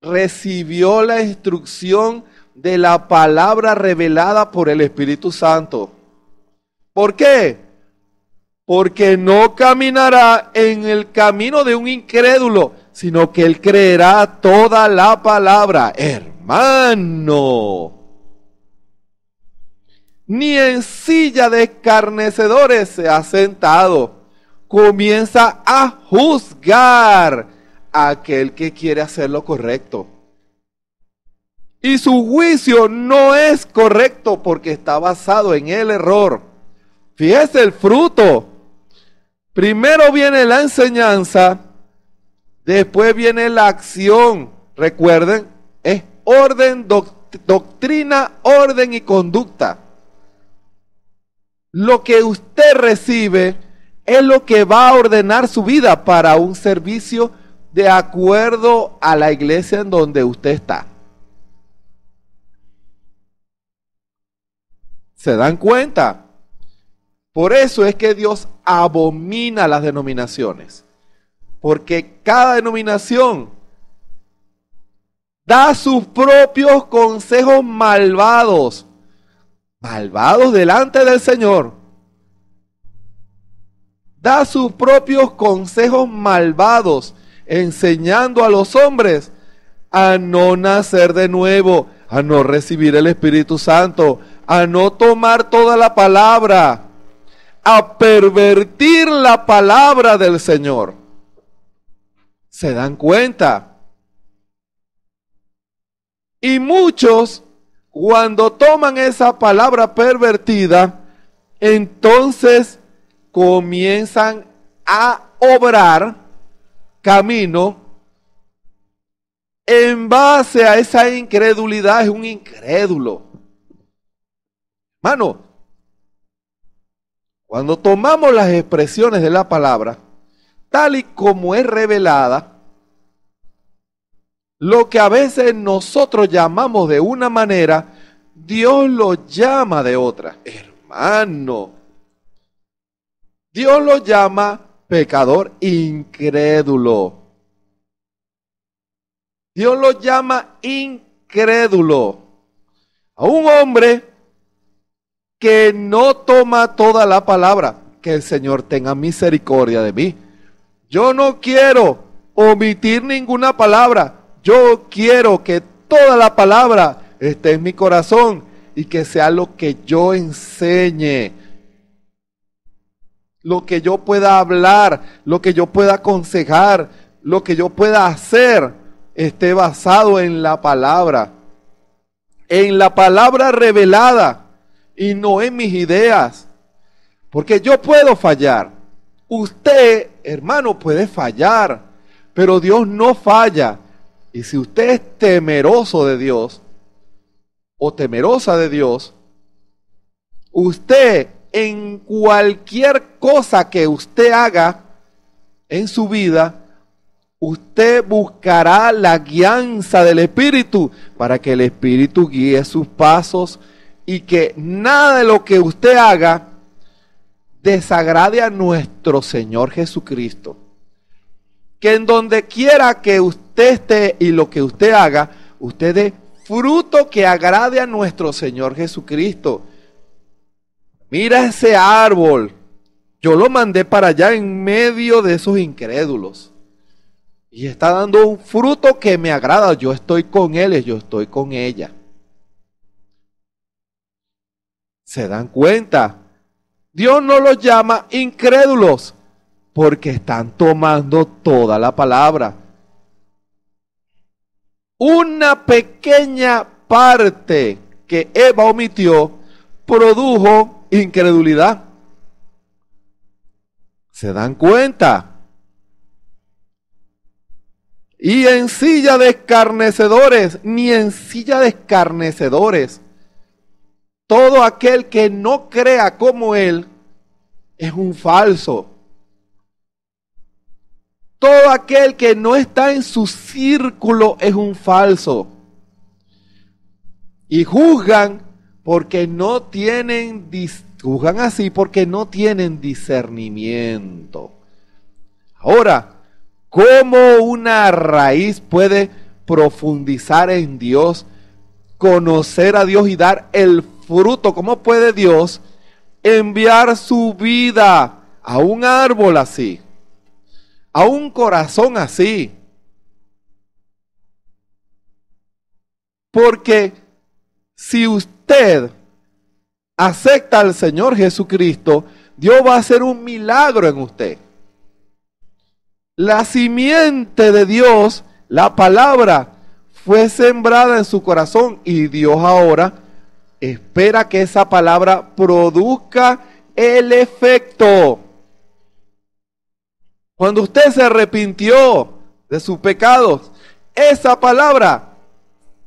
recibió la instrucción de la palabra revelada por el Espíritu Santo. ¿Por qué? Porque no caminará en el camino de un incrédulo, sino que él creerá toda la palabra. Hermano, ni en silla de escarnecedores se ha sentado. Comienza a juzgar a aquel que quiere hacer lo correcto. Y su juicio no es correcto porque está basado en el error. Fíjese el fruto. Primero viene la enseñanza, después viene la acción. Recuerden, es orden, doctrina, orden y conducta. Lo que usted recibe es lo que va a ordenar su vida para un servicio de acuerdo a la iglesia en donde usted está. ¿Se dan cuenta? Por eso es que Dios abomina las denominaciones. Porque cada denominación da sus propios consejos malvados. Malvados delante del Señor. Da sus propios consejos malvados, enseñando a los hombres a no nacer de nuevo, a no recibir el Espíritu Santo, a no tomar toda la palabra, a pervertir la palabra del Señor. ¿Se dan cuenta? Y muchos, cuando toman esa palabra pervertida, entonces comienzan a obrar camino en base a esa incredulidad. Es un incrédulo. Hermano, cuando tomamos las expresiones de la palabra, tal y como es revelada, lo que a veces nosotros llamamos de una manera, Dios lo llama de otra. Hermano, Dios lo llama pecador incrédulo. Dios lo llama incrédulo. A un hombre que no toma toda la palabra. Que el Señor tenga misericordia de mí. Yo no quiero omitir ninguna palabra. Yo quiero que toda la palabra esté en mi corazón y que sea lo que yo enseñe, lo que yo pueda hablar, lo que yo pueda aconsejar, lo que yo pueda hacer, esté basado en la palabra revelada y no en mis ideas, porque yo puedo fallar. Usted, hermano, puede fallar, pero Dios no falla. Y si usted es temeroso de Dios o temerosa de Dios, usted en cualquier cosa que usted haga en su vida, usted buscará la guianza del Espíritu para que el Espíritu guíe sus pasos y que nada de lo que usted haga desagrade a nuestro Señor Jesucristo. Que en donde quiera que usted esté y lo que usted haga, usted dé fruto que agrade a nuestro Señor Jesucristo. Mira ese árbol, yo lo mandé para allá en medio de esos incrédulos. Y está dando un fruto que me agrada, yo estoy con él, yo estoy con ella. ¿Se dan cuenta? Dios no los llama incrédulos, porque están tomando toda la palabra. Una pequeña parte que Eva omitió produjo incredulidad. ¿Se dan cuenta? Y en silla de escarnecedores, ni en silla de escarnecedores. Todo aquel que no crea como él es un falso. Todo aquel que no está en su círculo es un falso. Y juzgan porque no tienen, juzgan así porque no tienen discernimiento. Ahora, ¿cómo una raíz puede profundizar en Dios, conocer a Dios y dar el fruto? ¿Cómo puede Dios enviar su vida a un árbol así? A un corazón así. Porque si usted acepta al Señor Jesucristo, Dios va a hacer un milagro en usted. La simiente de Dios, la palabra, fue sembrada en su corazón y Dios ahora espera que esa palabra produzca el efecto. Cuando usted se arrepintió de sus pecados, esa palabra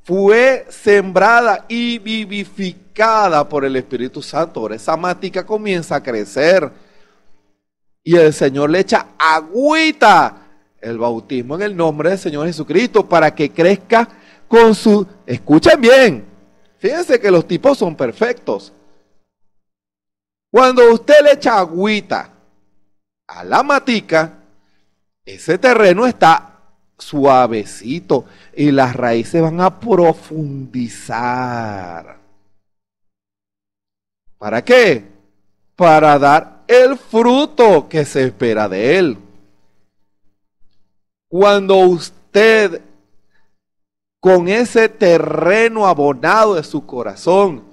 fue sembrada y vivificada por el Espíritu Santo. Ahora esa matica comienza a crecer y el Señor le echa agüita, el bautismo en el nombre del Señor Jesucristo, para que crezca con su... Escuchen bien, fíjense que los tipos son perfectos. Cuando usted le echa agüita a la matica, ese terreno está suavecito y las raíces van a profundizar. ¿Para qué? Para dar el fruto que se espera de él. Cuando usted, con ese terreno abonado de su corazón,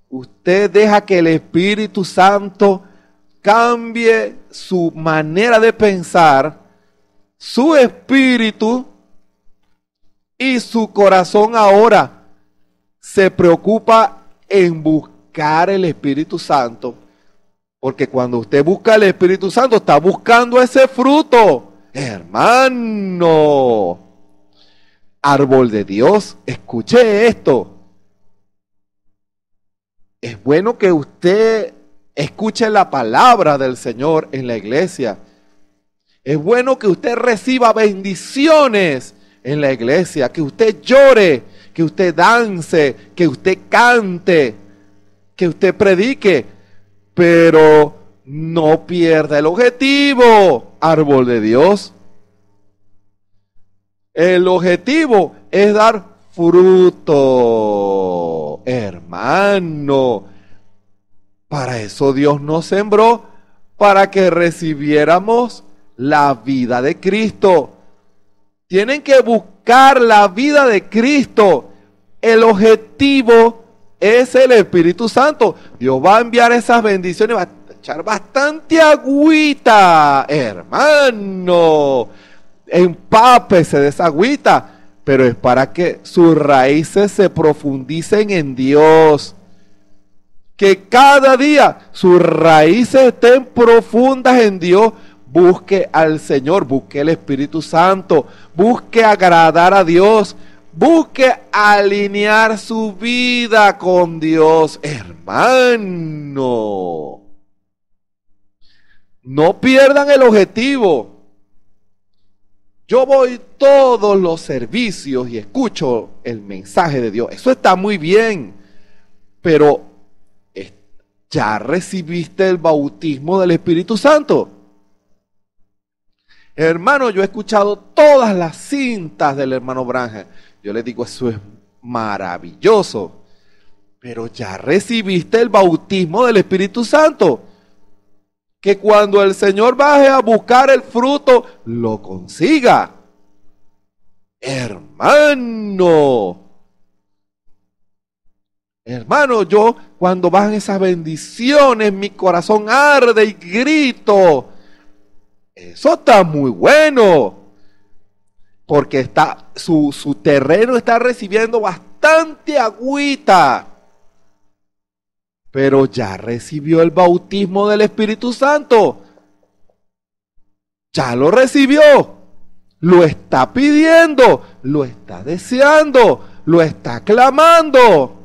usted deja que el Espíritu Santo cambie su manera de pensar, su espíritu, y su corazón ahora se preocupa en buscar el Espíritu Santo. Porque cuando usted busca el Espíritu Santo, está buscando ese fruto. Hermano, árbol de Dios, escuche esto. Es bueno que usted escuche la palabra del Señor en la iglesia. Es bueno que usted reciba bendiciones en la iglesia, que usted llore, que usted dance, que usted cante, que usted predique, pero no pierda el objetivo, árbol de Dios. El objetivo es dar fruto, hermano. Para eso Dios nos sembró, para que recibiéramos la vida de Cristo. Tienen que buscar la vida de Cristo. El objetivo es el Espíritu Santo. Dios va a enviar esas bendiciones, va a echar bastante agüita, hermano. Empápese de esa agüita, pero es para que sus raíces se profundicen en Dios. Que cada día sus raíces estén profundas en Dios. Busque al Señor, busque el Espíritu Santo, busque agradar a Dios, busque alinear su vida con Dios, hermano. No pierdan el objetivo. Yo voy todos los servicios y escucho el mensaje de Dios. Eso está muy bien, pero ¿ya recibiste el bautismo del Espíritu Santo? Hermano, yo he escuchado todas las cintas del hermano Branham. Yo les digo, eso es maravilloso. Pero ya recibiste el bautismo del Espíritu Santo. Que cuando el Señor baje a buscar el fruto, lo consiga. Hermano. Hermano, yo cuando bajan esas bendiciones, mi corazón arde y grito. Eso está muy bueno, porque está, su terreno está recibiendo bastante agüita, pero ya recibió el bautismo del Espíritu Santo, ya lo recibió, lo está pidiendo, lo está deseando, lo está clamando.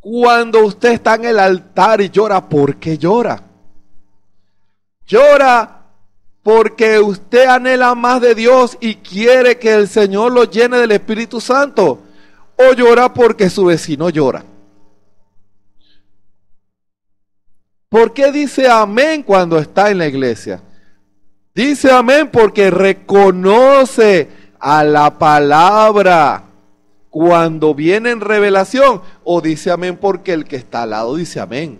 Cuando usted está en el altar y llora, ¿por qué llora? Llora porque usted anhela más de Dios y quiere que el Señor lo llene del Espíritu Santo. O llora porque su vecino llora. ¿Por qué dice amén cuando está en la iglesia? Dice amén porque reconoce a la palabra cuando viene en revelación, o dice amén porque el que está al lado dice amén.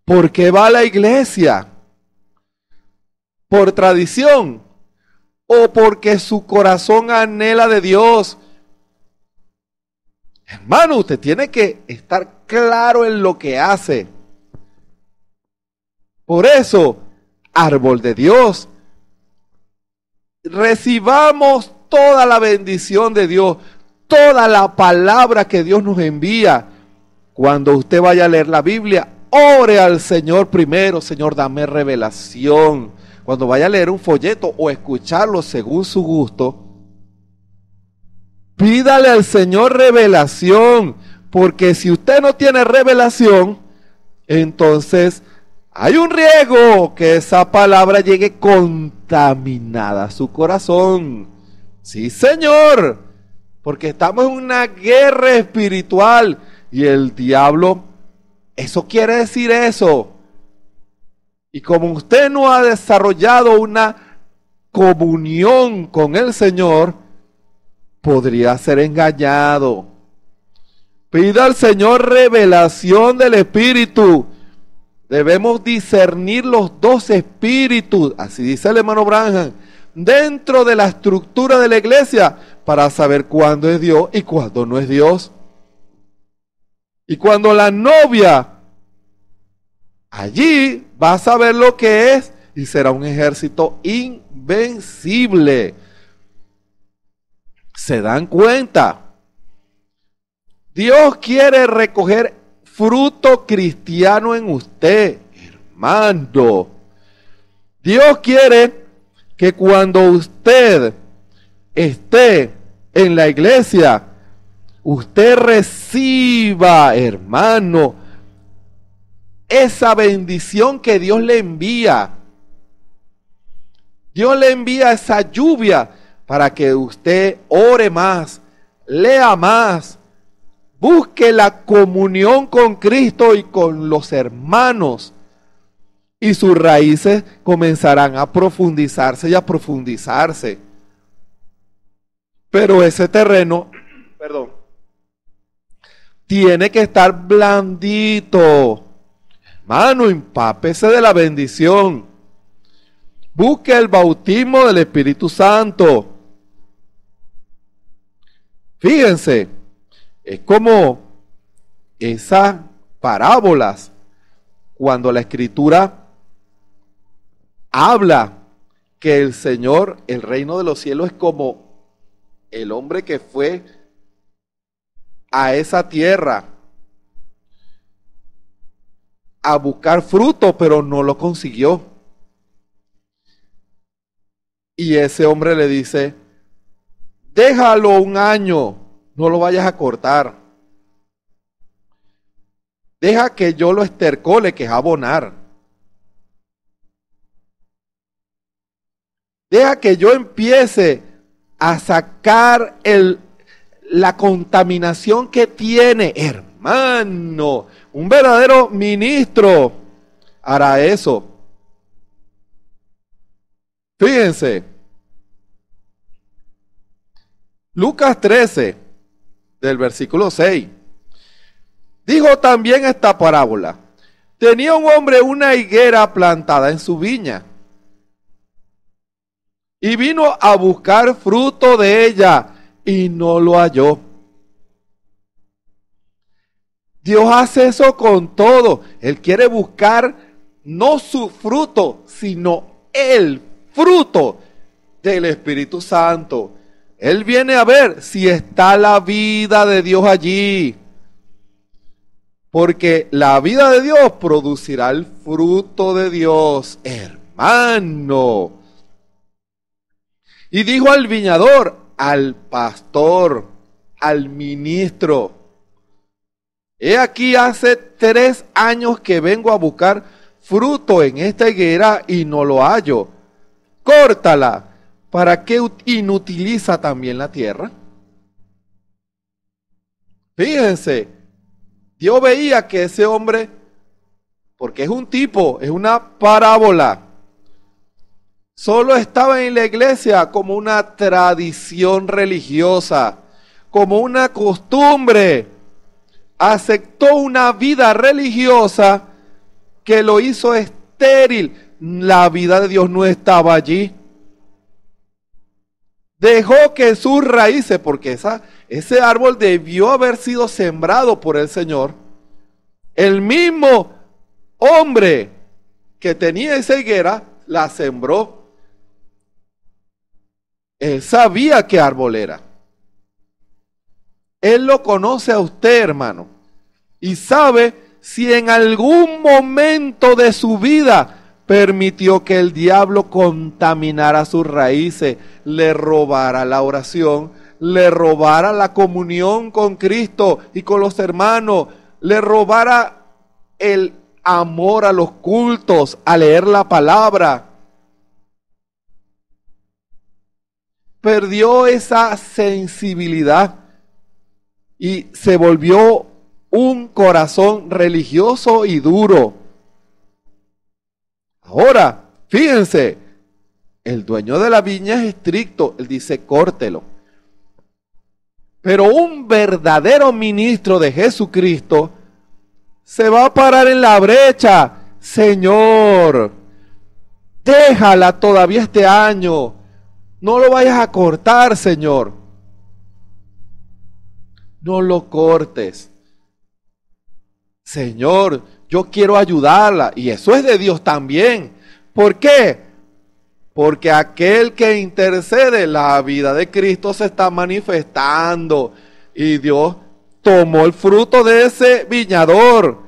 ¿Por qué va a la iglesia? ¿Por tradición? ¿O porque su corazón anhela de Dios? Hermano, usted tiene que estar claro en lo que hace. Por eso, árbol de Dios, recibamos toda la bendición de Dios, toda la palabra que Dios nos envía. Cuando usted vaya a leer la Biblia, ore al Señor primero. Señor, dame revelación. Cuando vaya a leer un folleto o escucharlo según su gusto, pídale al Señor revelación, porque si usted no tiene revelación, entonces hay un riesgo que esa palabra llegue contaminada a su corazón. Sí, Señor, porque estamos en una guerra espiritual y el diablo, eso quiere decir eso. Y como usted no ha desarrollado una comunión con el Señor, podría ser engañado. Pida al Señor revelación del Espíritu. Debemos discernir los dos espíritus, así dice el hermano Branham, dentro de la estructura de la iglesia para saber cuándo es Dios y cuándo no es Dios. Y cuando la novia allí va a saber lo que es y será un ejército invencible. ¿Se dan cuenta? Dios quiere recoger fruto cristiano en usted, hermano. Dios quiere que cuando usted esté en la iglesia, usted reciba, hermano, esa bendición que Dios le envía. Dios le envía esa lluvia para que usted ore más, lea más, busque la comunión con Cristo y con los hermanos. Y sus raíces comenzarán a profundizarse y a profundizarse. Pero ese terreno, tiene que estar blandito. Hermano, empápese de la bendición. Busque el bautismo del Espíritu Santo. Fíjense, es como esas parábolas cuando la Escritura habla que el Señor, el reino de los cielos es como el hombre que fue a esa tierra a buscar fruto, pero no lo consiguió. Y ese hombre le dice, déjalo un año, no lo vayas a cortar. Deja que yo lo estercole, que es abonar. Deja que yo empiece a sacar la contaminación que tiene. Hermano, un verdadero ministro hará eso. Fíjense, Lucas 13, del versículo 6, dijo también esta parábola. Tenía un hombre una higuera plantada en su viña y vino a buscar fruto de ella y no lo halló. Dios hace eso con todo. Él quiere buscar no su fruto, sino el fruto del Espíritu Santo. Él viene a ver si está la vida de Dios allí. Porque la vida de Dios producirá el fruto de Dios, hermano. Y dijo al viñador, al pastor, al ministro: he aquí hace 3 años que vengo a buscar fruto en esta higuera y no lo hallo. Córtala. ¿Para qué inutiliza también la tierra? Fíjense, Dios veía que ese hombre, porque es un tipo, es una parábola, solo estaba en la iglesia como una tradición religiosa, como una costumbre. Aceptó una vida religiosa que lo hizo estéril. La vida de Dios no estaba allí. Dejó que sus raíces, porque ese árbol debió haber sido sembrado por el Señor. El mismo hombre que tenía esa higuera la sembró. Él sabía qué árbol era. Él lo conoce a usted, hermano, y sabe si en algún momento de su vida permitió que el diablo contaminara sus raíces, le robara la oración, le robara la comunión con Cristo y con los hermanos, le robara el amor a los cultos, a leer la palabra. Perdió esa sensibilidad y se volvió un corazón religioso y duro. Ahora, fíjense, el dueño de la viña es estricto, él dice córtelo. Pero un verdadero ministro de Jesucristo se va a parar en la brecha. Señor, déjala todavía este año, No lo vayas a cortar, Señor. No lo cortes. Señor, yo quiero ayudarla. Y eso es de Dios también. ¿Por qué? Porque aquel que intercede, la vida de Cristo se está manifestando. Y Dios tomó el fruto de ese viñador.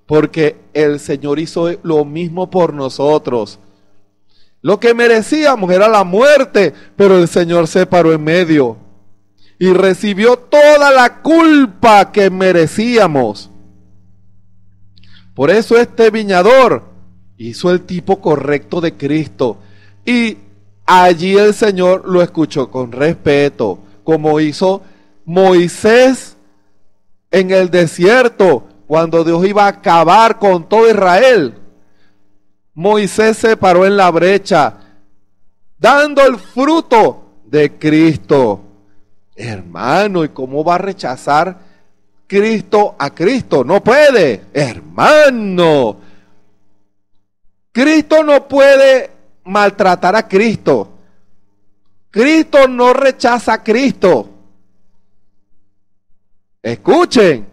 Porque el Señor hizo lo mismo por nosotros. Lo que merecíamos era la muerte, pero el Señor se paró en medio y recibió toda la culpa que merecíamos. Por eso este viñador hizo el tipo correcto de Cristo. Y allí el Señor lo escuchó con respeto, como hizo Moisés en el desierto, cuando Dios iba a acabar con todo Israel. Moisés se paró en la brecha, dando el fruto de Cristo. Hermano, ¿y cómo va a rechazar Cristo a Cristo? No puede, hermano. Cristo no puede maltratar a Cristo. Cristo no rechaza a Cristo. Escuchen.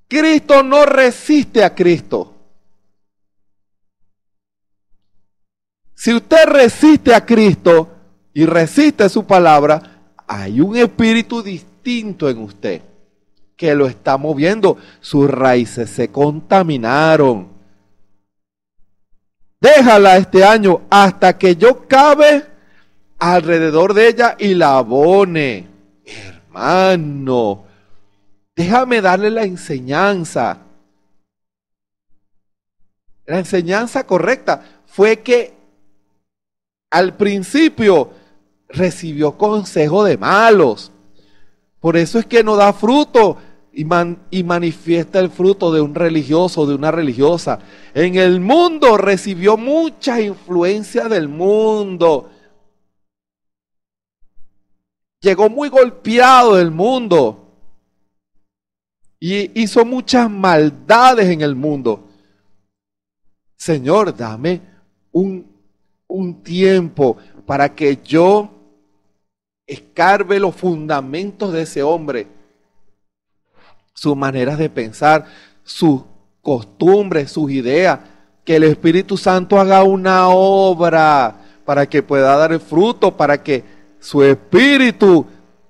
Cristo no resiste a Cristo. Si usted resiste a Cristo y resiste su palabra, hay un espíritu distinto en usted que lo está moviendo. Sus raíces se contaminaron. Déjala este año hasta que yo cabe alrededor de ella y la abone. Hermano, déjame darle la enseñanza. La enseñanza correcta fue que al principio recibió consejo de malos. Por eso es que no da fruto y manifiesta el fruto de un religioso, de una religiosa. En el mundo recibió mucha influencia del mundo. Llegó muy golpeado del mundo. Y hizo muchas maldades en el mundo. Señor, dame un tiempo para que yo escarbe los fundamentos de ese hombre, sus maneras de pensar, sus costumbres, sus ideas, que el Espíritu Santo haga una obra para que pueda dar el fruto, para que su espíritu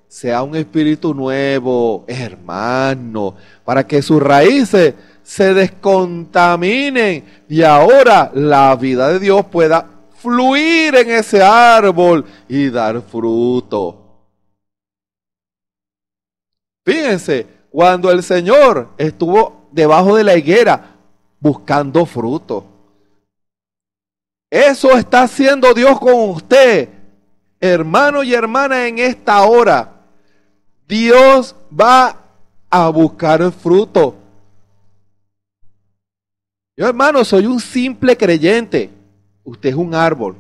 sea un espíritu nuevo, hermano, para que sus raíces se descontaminen y ahora la vida de Dios pueda fluir en ese árbol y dar fruto. Fíjense, cuando el Señor estuvo debajo de la higuera buscando fruto, eso está haciendo Dios con usted, hermano y hermana, en esta hora. Dios va a buscar el fruto. Yo, hermano, soy un simple creyente. Usted es un árbol.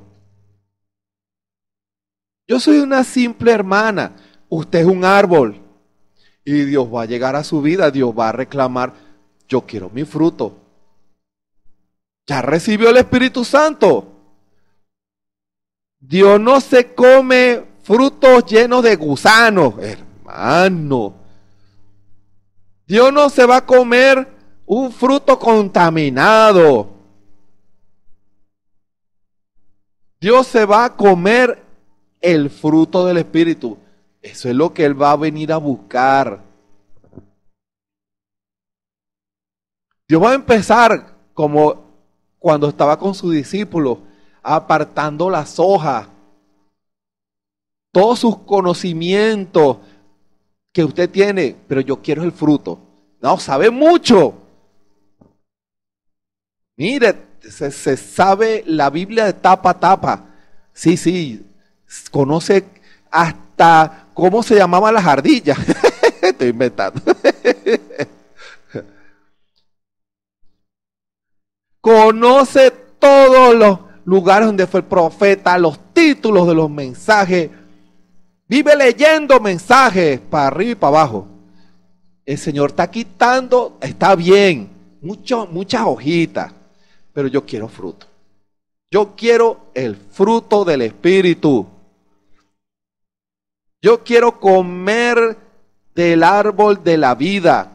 Yo soy una simple hermana. Usted es un árbol. Y Dios va a llegar a su vida. Dios va a reclamar: yo quiero mi fruto. Ya recibió el Espíritu Santo. Dios no se come frutos llenos de gusanos, hermano. Dios no se va a comer un fruto contaminado. Dios se va a comer el fruto del Espíritu. Eso es lo que Él va a venir a buscar. Dios va a empezar como cuando estaba con sus discípulos, apartando las hojas. Todos sus conocimientos que usted tiene, pero yo quiero el fruto. No, sabe mucho. Mire, se sabe la Biblia de tapa a tapa. Sí, conoce hasta cómo se llamaban las ardillas. Estoy inventando. Conoce todos los lugares donde fue el profeta, los títulos de los mensajes. Vive leyendo mensajes para arriba y para abajo. El Señor está quitando, está bien, muchas hojitas, pero yo quiero fruto. Yo quiero el fruto del Espíritu. Yo quiero comer del árbol de la vida.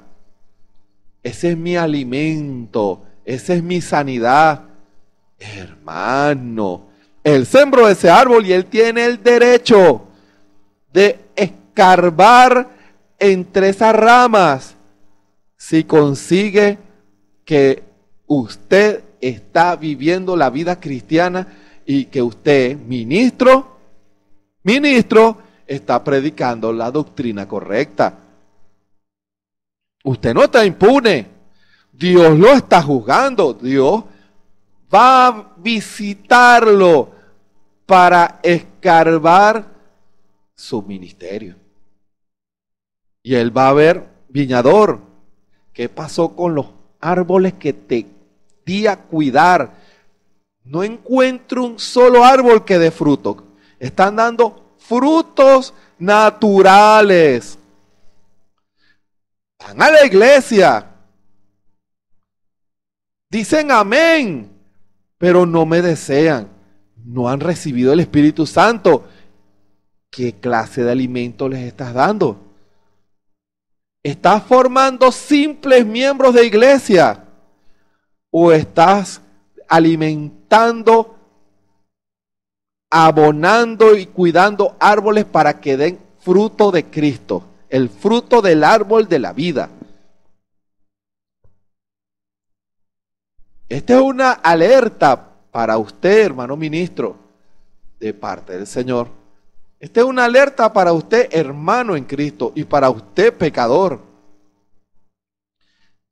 Ese es mi alimento, esa es mi sanidad. Hermano, él sembró ese árbol y él tiene el derecho de escarbar entre esas ramas si consigue que usted está viviendo la vida cristiana y que usted, ministro, está predicando la doctrina correcta. Usted no está impune. Dios lo está juzgando. Dios va a visitarlo para escarbar su ministerio. Y él va a ver, viñador, ¿qué pasó con los árboles que te di a cuidar? No encuentro un solo árbol que dé fruto. Están dando frutos naturales. Van a la iglesia. Dicen amén, pero no me desean. No han recibido el Espíritu Santo. ¿Qué clase de alimento les estás dando? ¿Estás formando simples miembros de iglesia? ¿O estás alimentando, abonando y cuidando árboles para que den fruto de Cristo? El fruto del árbol de la vida. Esta es una alerta para usted, hermano ministro, de parte del Señor. Esta es una alerta para usted, hermano en Cristo, y para usted, pecador.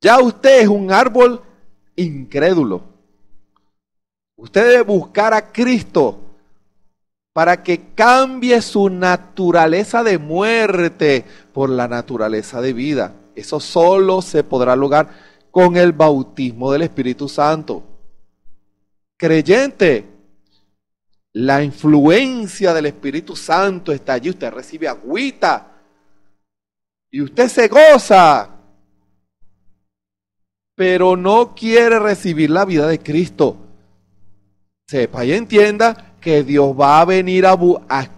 Ya usted es un árbol incrédulo. Usted debe buscar a Cristo para que cambie su naturaleza de muerte por la naturaleza de vida. Eso solo se podrá lograr con el bautismo del Espíritu Santo. Creyente, la influencia del Espíritu Santo está allí. Usted recibe agüita y usted se goza, pero no quiere recibir la vida de Cristo. Sepa y entienda que Dios va a venir a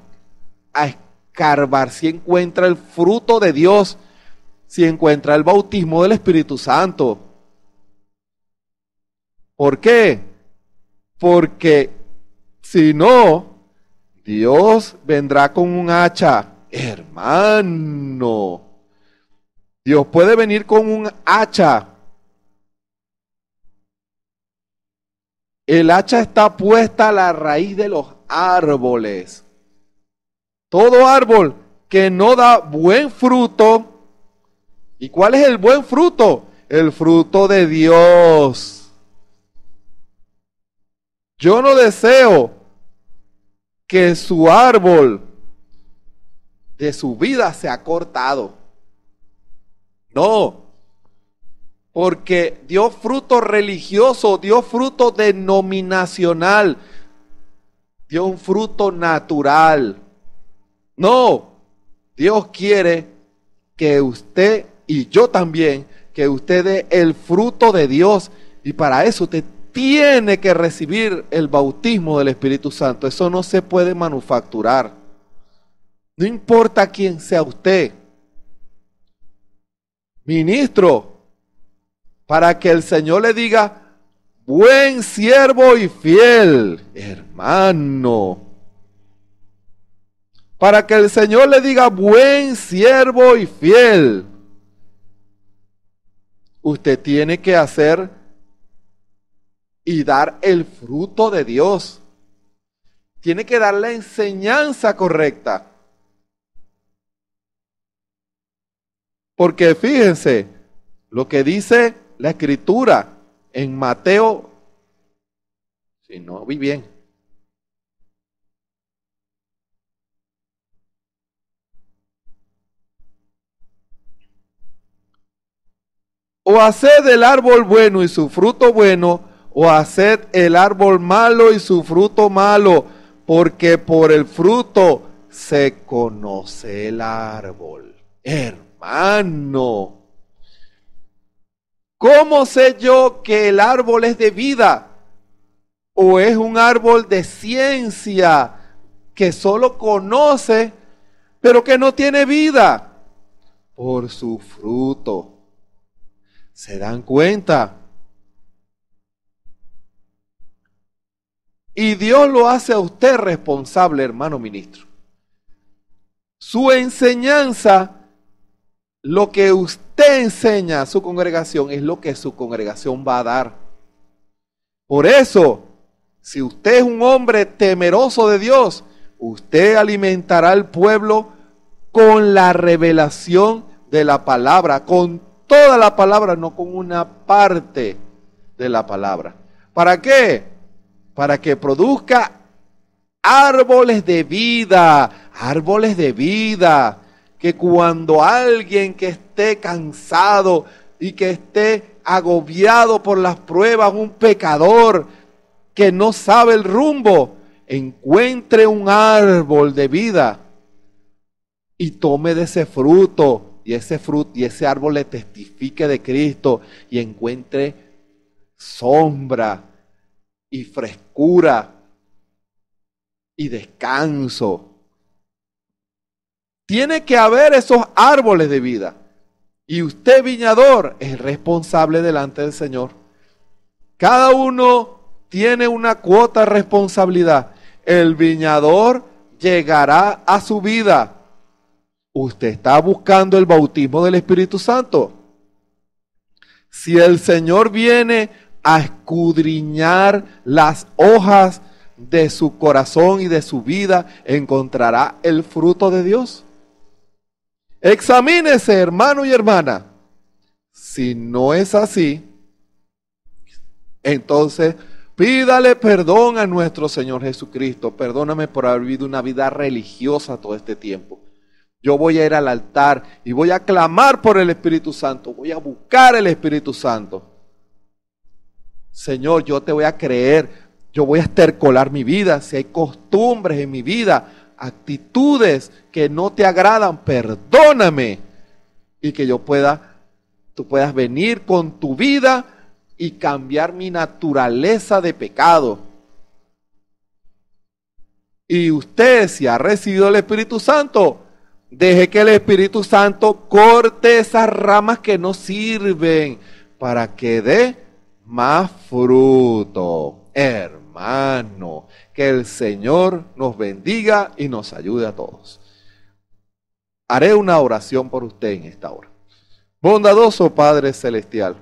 escarbar si encuentra el fruto de Dios, si encuentra el bautismo del Espíritu Santo. ¿Por qué? Porque si no, Dios vendrá con un hacha. Hermano, Dios puede venir con un hacha. El hacha está puesta a la raíz de los árboles. Todo árbol que no da buen fruto. ¿Y cuál es el buen fruto? El fruto de Dios. Yo no deseo que su árbol de su vida sea cortado. No. Porque dio fruto religioso, dio fruto denominacional, dio un fruto natural. No, Dios quiere que usted y yo también, que usted dé el fruto de Dios. Y para eso usted tiene que recibir el bautismo del Espíritu Santo. Eso no se puede manufacturar. No importa quién sea usted. Ministro, para que el Señor le diga, buen siervo y fiel, hermano. Para que el Señor le diga, buen siervo y fiel, usted tiene que hacer y dar el fruto de Dios. Tiene que dar la enseñanza correcta. Porque fíjense lo que dice la Escritura en Mateo, si no vi bien, o haced el árbol bueno y su fruto bueno, o haced el árbol malo y su fruto malo, porque por el fruto se conoce el árbol. Hermano, ¿cómo sé yo que el árbol es de vida? ¿O es un árbol de ciencia que solo conoce, pero que no tiene vida? Por su fruto. ¿Se dan cuenta? Y Dios lo hace a usted responsable, hermano ministro. Su enseñanza, lo que usted enseña a su congregación, es lo que su congregación va a dar. Por eso, si usted es un hombre temeroso de Dios, usted alimentará al pueblo con la revelación de la palabra, con toda la palabra, no con una parte de la palabra. ¿Para qué? Para que produzca árboles de vida, que cuando alguien que esté cansado y que esté agobiado por las pruebas, un pecador que no sabe el rumbo, encuentre un árbol de vida y tome de ese fruto, y ese árbol le testifique de Cristo y encuentre sombra y frescura y descanso. Tiene que haber esos árboles de vida. Y usted, viñador, es responsable delante del Señor. Cada uno tiene una cuota de responsabilidad. El viñador llegará a su vida. Usted está buscando el bautismo del Espíritu Santo. Si el Señor viene a escudriñar las hojas de su corazón y de su vida, encontrará el fruto de Dios. Examínese, hermano y hermana. Si no es así, entonces pídale perdón a nuestro Señor Jesucristo. Perdóname por haber vivido una vida religiosa todo este tiempo. Yo voy a ir al altar y voy a clamar por el Espíritu Santo. Voy a buscar el Espíritu Santo. Señor, yo te voy a creer. Yo voy a estercolar mi vida. Si hay costumbres en mi vida, actitudes que no te agradan, perdóname. Y que tú puedas venir con tu vida y cambiar mi naturaleza de pecado. Y usted, si ha recibido el Espíritu Santo, deje que el Espíritu Santo corte esas ramas que no sirven para que dé más fruto. Hermano, que el Señor nos bendiga y nos ayude a todos. Haré una oración por usted en esta hora. Bondadoso Padre Celestial,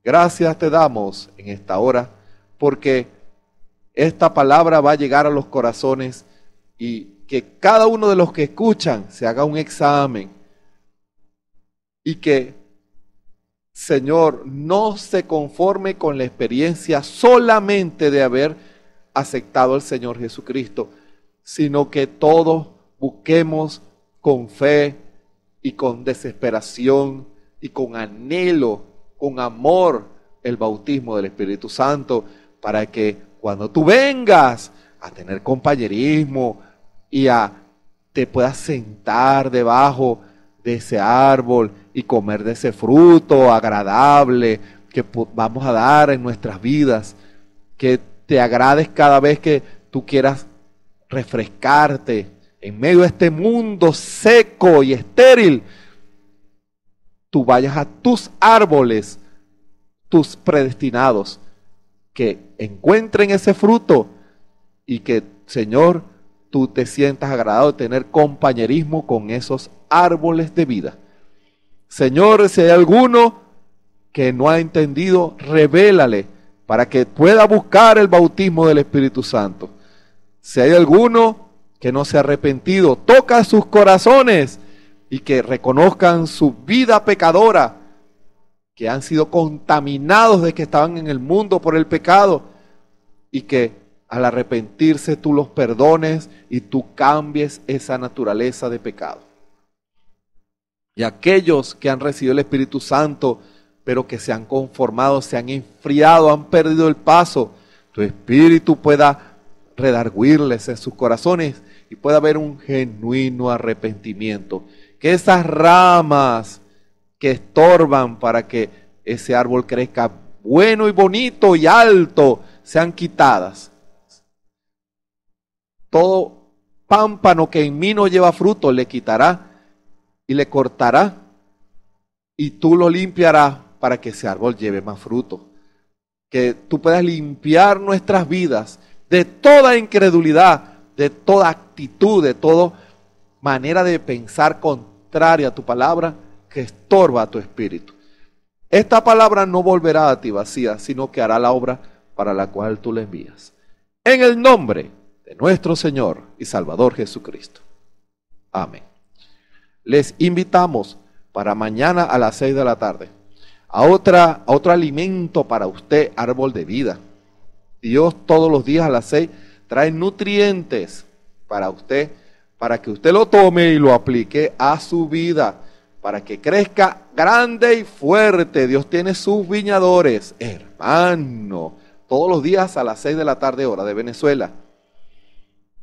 gracias te damos en esta hora porque esta palabra va a llegar a los corazones y que cada uno de los que escuchan se haga un examen y que, Señor, no se conforme con la experiencia solamente de haber aceptado al Señor Jesucristo, sino que todos busquemos con fe y con desesperación y con anhelo, con amor, el bautismo del Espíritu Santo, para que cuando tú vengas a tener compañerismo y te puedas sentar debajo de ese árbol y comer de ese fruto agradable que vamos a dar en nuestras vidas, que te agrades cada vez que tú quieras refrescarte en medio de este mundo seco y estéril. Tú vayas a tus árboles, tus predestinados, que encuentren ese fruto y que, Señor, tú te sientas agradado de tener compañerismo con esos árboles de vida. Señor, si hay alguno que no ha entendido, revélale para que pueda buscar el bautismo del Espíritu Santo. Si hay alguno que no se ha arrepentido, toca sus corazones y que reconozcan su vida pecadora, que han sido contaminados de que estaban en el mundo por el pecado, y que al arrepentirse tú los perdones y tú cambies esa naturaleza de pecado. Y aquellos que han recibido el Espíritu Santo, pero que se han conformado, se han enfriado, han perdido el paso, tu Espíritu pueda redarguirles en sus corazones y pueda haber un genuino arrepentimiento. Que esas ramas que estorban para que ese árbol crezca bueno y bonito y alto sean quitadas. Todo pámpano que en mí no lleva fruto le quitará y le cortará, y tú lo limpiarás para que ese árbol lleve más fruto. Que tú puedas limpiar nuestras vidas de toda incredulidad, de toda actitud, de toda manera de pensar contraria a tu palabra que estorba a tu espíritu. Esta palabra no volverá a ti vacía, sino que hará la obra para la cual tú la envías. En el nombre de nuestro Señor y Salvador Jesucristo. Amén. Les invitamos para mañana a las 6 de la tarde a otro alimento para usted, árbol de vida. Dios todos los días a las 6 trae nutrientes para usted, para que usted lo tome y lo aplique a su vida, para que crezca grande y fuerte. Dios tiene sus viñadores, hermano, todos los días a las 6 de la tarde, hora de Venezuela.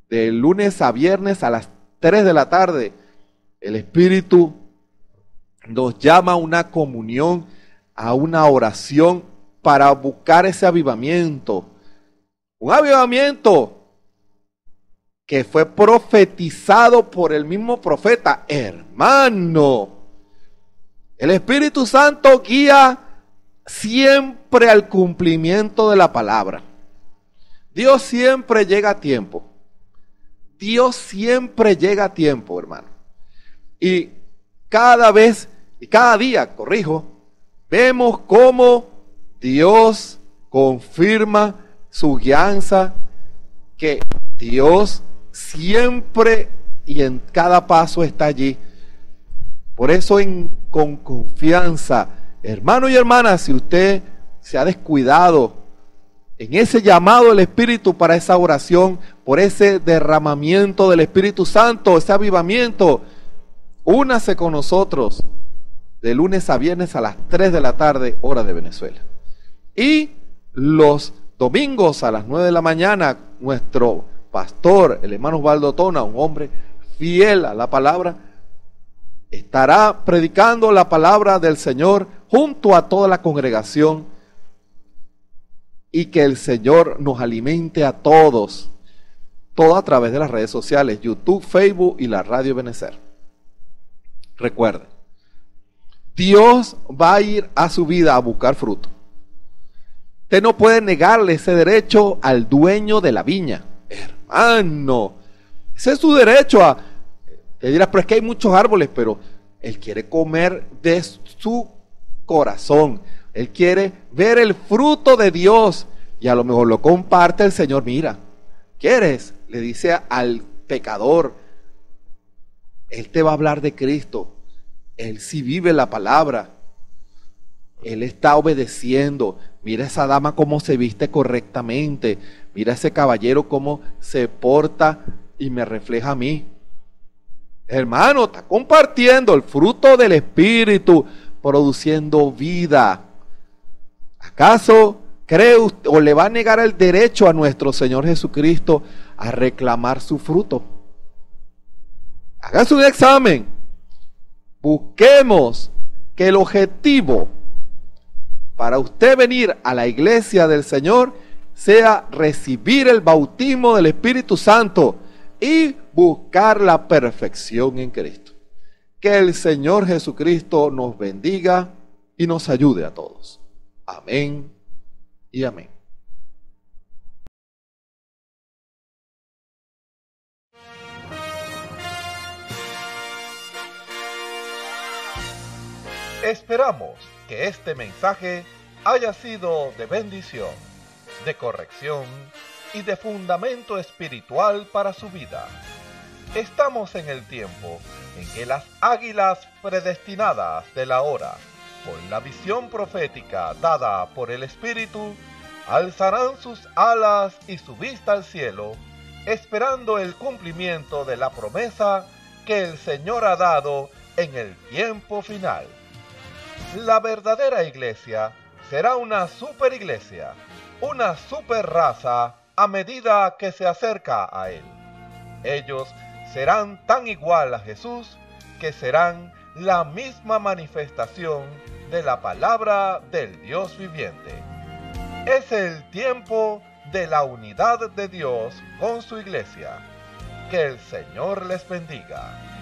De lunes a viernes a las 3 de la tarde, el Espíritu nos llama a una comunión, a una oración para buscar ese avivamiento. Un avivamiento que fue profetizado por el mismo profeta, hermano. El Espíritu Santo guía siempre al cumplimiento de la palabra. Dios siempre llega a tiempo. Dios siempre llega a tiempo, hermano. Y cada vez y cada día, vemos cómo Dios confirma su guianza, que Dios siempre y en cada paso está allí. Por eso con confianza, hermano y hermana, si usted se ha descuidado en ese llamado del Espíritu para esa oración, por ese derramamiento del Espíritu Santo, ese avivamiento, únase con nosotros de lunes a viernes a las 3 de la tarde, hora de Venezuela. Y los domingos a las 9 de la mañana, nuestro pastor, el hermano Osvaldo Tona, un hombre fiel a la palabra, estará predicando la palabra del Señor junto a toda la congregación, y que el Señor nos alimente a todos, todo a través de las redes sociales, YouTube, Facebook y la Radio Benecer. Recuerden, Dios va a ir a su vida a buscar fruto. Usted no puede negarle ese derecho al dueño de la viña, hermano. Ese es su derecho. Te dirás, pero es que hay muchos árboles, pero Él quiere comer de su corazón. Él quiere ver el fruto de Dios, y a lo mejor lo comparte el Señor. Mira, ¿quieres? Le dice al pecador. Él te va a hablar de Cristo. Él sí vive la palabra. Él está obedeciendo. Mira esa dama cómo se viste correctamente. Mira ese caballero cómo se porta y me refleja a mí. Hermano, está compartiendo el fruto del Espíritu, produciendo vida. ¿Acaso cree usted o le va a negar el derecho a nuestro Señor Jesucristo a reclamar su fruto? Hágase un examen. Busquemos que el objetivo para usted venir a la iglesia del Señor sea recibir el bautismo del Espíritu Santo y buscar la perfección en Cristo. Que el Señor Jesucristo nos bendiga y nos ayude a todos. Amén y amén. Esperamos que este mensaje haya sido de bendición, de corrección y de fundamento espiritual para su vida. Estamos en el tiempo en que las águilas predestinadas de la hora, con la visión profética dada por el Espíritu, alzarán sus alas y su vista al cielo, esperando el cumplimiento de la promesa que el Señor ha dado en el tiempo final. La verdadera iglesia será una superiglesia, una super raza a medida que se acerca a Él. Ellos serán tan igual a Jesús que serán la misma manifestación de la palabra del Dios viviente. Es el tiempo de la unidad de Dios con su iglesia. Que el Señor les bendiga.